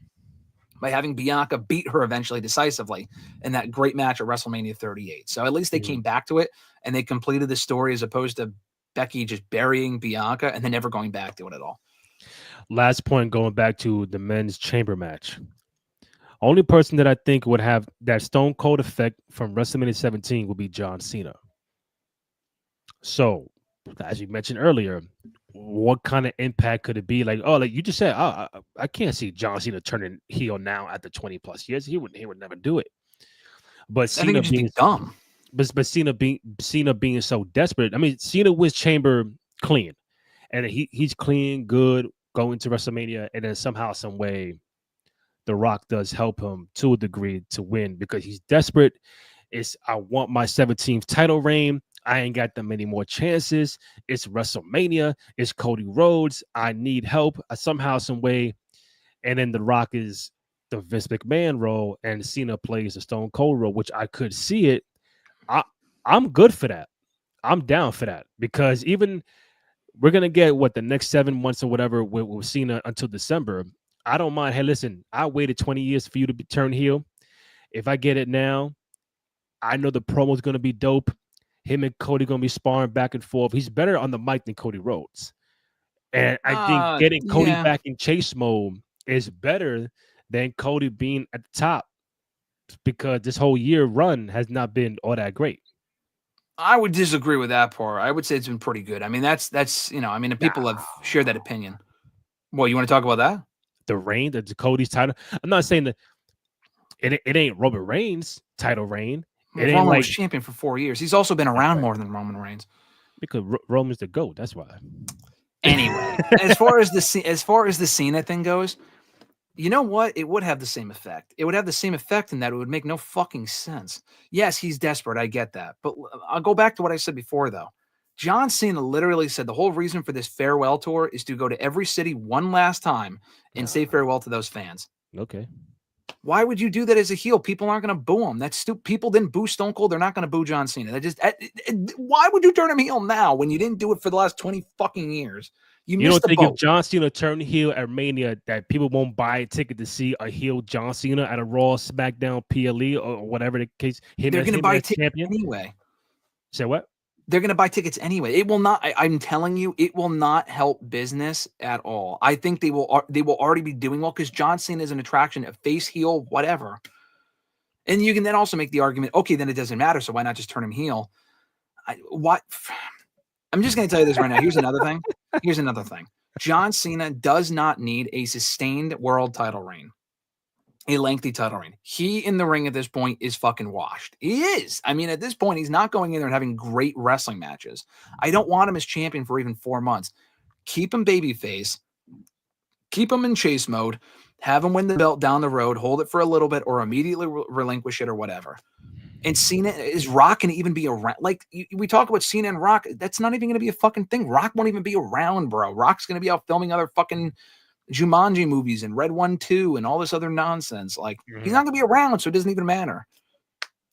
by having Bianca beat her eventually decisively in that great match at WrestleMania 38. So at least they came back to it and they completed the story as opposed to Becky just burying Bianca and then never going back to it at all. Last point, going back to the men's chamber match. Only person that I think would have that Stone Cold effect from WrestleMania 17 would be John Cena. So, as you mentioned earlier, what kind of impact could it be? Like, oh, like you just said, I can't see John Cena turning heel now after 20 plus years. He would never do it. But I think Cena it'd just being be dumb. but Cena being so desperate. I mean, Cena wins Chamber clean, and he's clean, good going to WrestleMania, and then somehow, some way, The Rock does help him to a degree to win because he's desperate. It's I want my 17th title reign. I ain't got that many more chances. It's WrestleMania. It's Cody Rhodes. I need help somehow, some way. And then The Rock is the Vince McMahon role, and Cena plays the Stone Cold role, which I could see it. I'm good for that. I'm down for that because even we're gonna get what the next 7 months or whatever with Cena until December. I don't mind. Hey, listen, I waited 20 years for you to turn heel. If I get it now, I know the promo's gonna be dope. Him and Cody gonna be sparring back and forth. He's better on the mic than Cody Rhodes, and I think getting Cody back in chase mode is better than Cody being at the top because this whole year run has not been all that great. I would disagree with that part. I would say it's been pretty good. I mean, that's I mean, people have shared that opinion. Well, you want to talk about that? The reign, the Cody's title. I'm not saying that it ain't Roman Reigns' title reign. It Roman was champion for 4 years. He's also been around more than Roman Reigns. Because Roman's the GOAT. That's why. Anyway, as far as the Cena thing goes, you know what? It would have the same effect. It would have the same effect in that it would make no fucking sense. Yes, he's desperate. I get that. But I'll go back to what I said before, though. John Cena literally said the whole reason for this farewell tour is to go to every city one last time and say farewell to those fans. Okay. Why would you do that as a heel? People aren't going to boo him. That's stupid. People didn't boo Stone Cold. They're not going to boo John Cena. Why would you turn him heel now when you didn't do it for the last 20 fucking years? You don't think if John Cena turned heel at Mania that people won't buy a ticket to see a heel John Cena at a Raw, SmackDown, PLE, or whatever the case? They're going to buy tickets anyway. Say what? They're going to buy tickets anyway. It will not. I'm telling you, it will not help business at all. I think they will already be doing well because John Cena is an attraction, a face, heel, whatever. And you can then also make the argument, okay, then it doesn't matter, so why not just turn him heel? I'm just going to tell you this right now. Here's another thing. John Cena does not need a sustained world title reign, a lengthy title reign. He in the ring at this point is fucking washed. He is. I mean, at this point, he's not going in there and having great wrestling matches. I don't want him as champion for even 4 months. Keep him babyface. Keep him in chase mode. Have him win the belt down the road. Hold it for a little bit or immediately relinquish it or whatever. And Cena is Rock going to even be around? Like we talk about Cena and Rock. That's not even going to be a fucking thing. Rock won't even be around, bro. Rock's going to be out filming other fucking Jumanji movies and Red 1, 2 and all this other nonsense. Like he's not going to be around, so it doesn't even matter.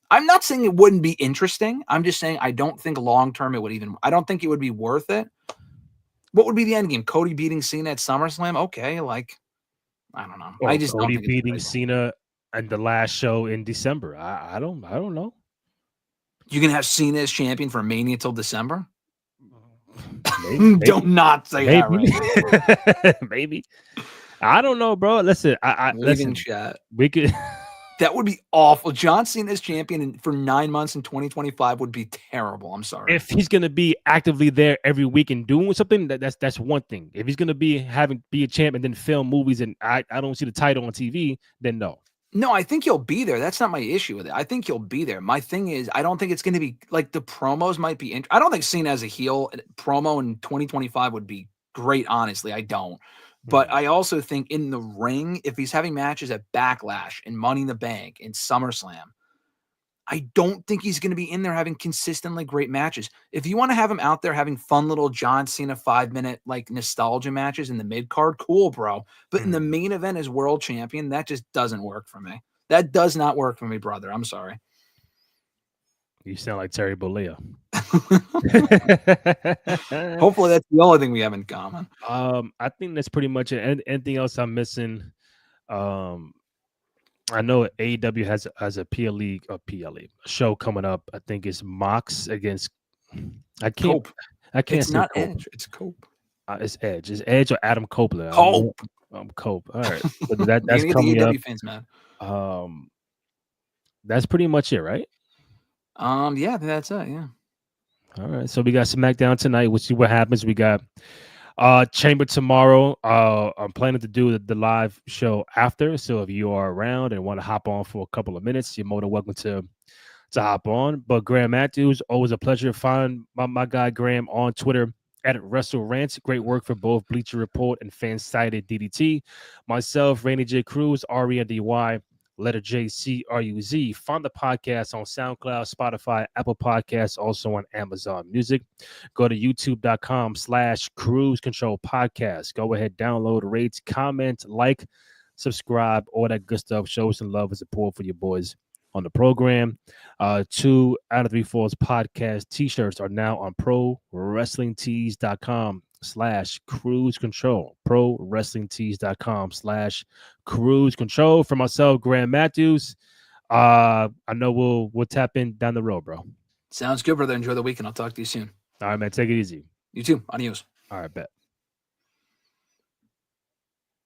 I'm not saying it wouldn't be interesting. I'm just saying I don't think long term it would even. I don't think it would be worth it. What would be the end game? Cody beating Cena at SummerSlam? Okay, like I don't know. Or I just Cody don't think beating Cena at the last show in December. I don't know. You can have Cena as champion from Mania till December. Maybe. Don't not say that. Right. Maybe. I don't know, bro. Listen, listen. Chat. We could. That would be awful. John Cena as champion for 9 months in 2025 would be terrible. I'm sorry. If he's gonna be actively there every week and doing something, that's one thing. If he's gonna be a champ and then film movies and I don't see the title on TV, then no. No, I think he'll be there. That's not my issue with it. I think he'll be there. My thing is, I don't think it's going to be like the promos might be. I don't think Cena as a heel promo in 2025 would be great. Honestly, I don't. But I also think in the ring, if he's having matches at Backlash and Money in the Bank and SummerSlam, I don't think he's going to be in there having consistently great matches. If you want to have him out there having fun little John Cena 5-minute like nostalgia matches in the mid card, cool, bro. But in the main event as world champion, that just doesn't work for me. That does not work for me, brother. I'm sorry. You sound like Terry Bollea. Hopefully that's the only thing we have in common. I think that's pretty much it. Anything else I'm missing? I know AEW has a PLE show coming up. I think it's Mox against. I can't. Cope. It's not Cope. Edge. It's Cope. It's Edge. It's Edge or Adam Copeland. Cope. Cope. All right. So that's coming up. fans, man. Um, that's pretty much it, right? Yeah, I think that's it. Yeah. All right. So we got SmackDown tonight. We'll see what happens. We got Chamber tomorrow. I'm planning to do the live show after. So if you are around and want to hop on for a couple of minutes, you're more than welcome to hop on. But Graham Matthews, always a pleasure. Find my guy Graham on Twitter at Wrestle Rants. Great work for both Bleacher Report and Fansided DDT. Myself, Rainy J. Cruz, RENDY, letter J C R U Z. Find the podcast on SoundCloud, Spotify, Apple Podcasts, also on Amazon Music. Go to youtube.com/Cruise Control Podcast. Go ahead, download, rate, comment, like, subscribe, all that good stuff. Show some love and support for your boys on the program. 2 out of 3 Falls podcast t-shirts are now on prowrestlingtees.com/cruise control. prowrestlingtees.com/cruise control. For myself, Graham Matthews. I know we'll tap in down the road, bro. Sounds good, brother. Enjoy the weekend. I'll talk to you soon. All right, man. Take it easy. You too. Adios. All right, bet.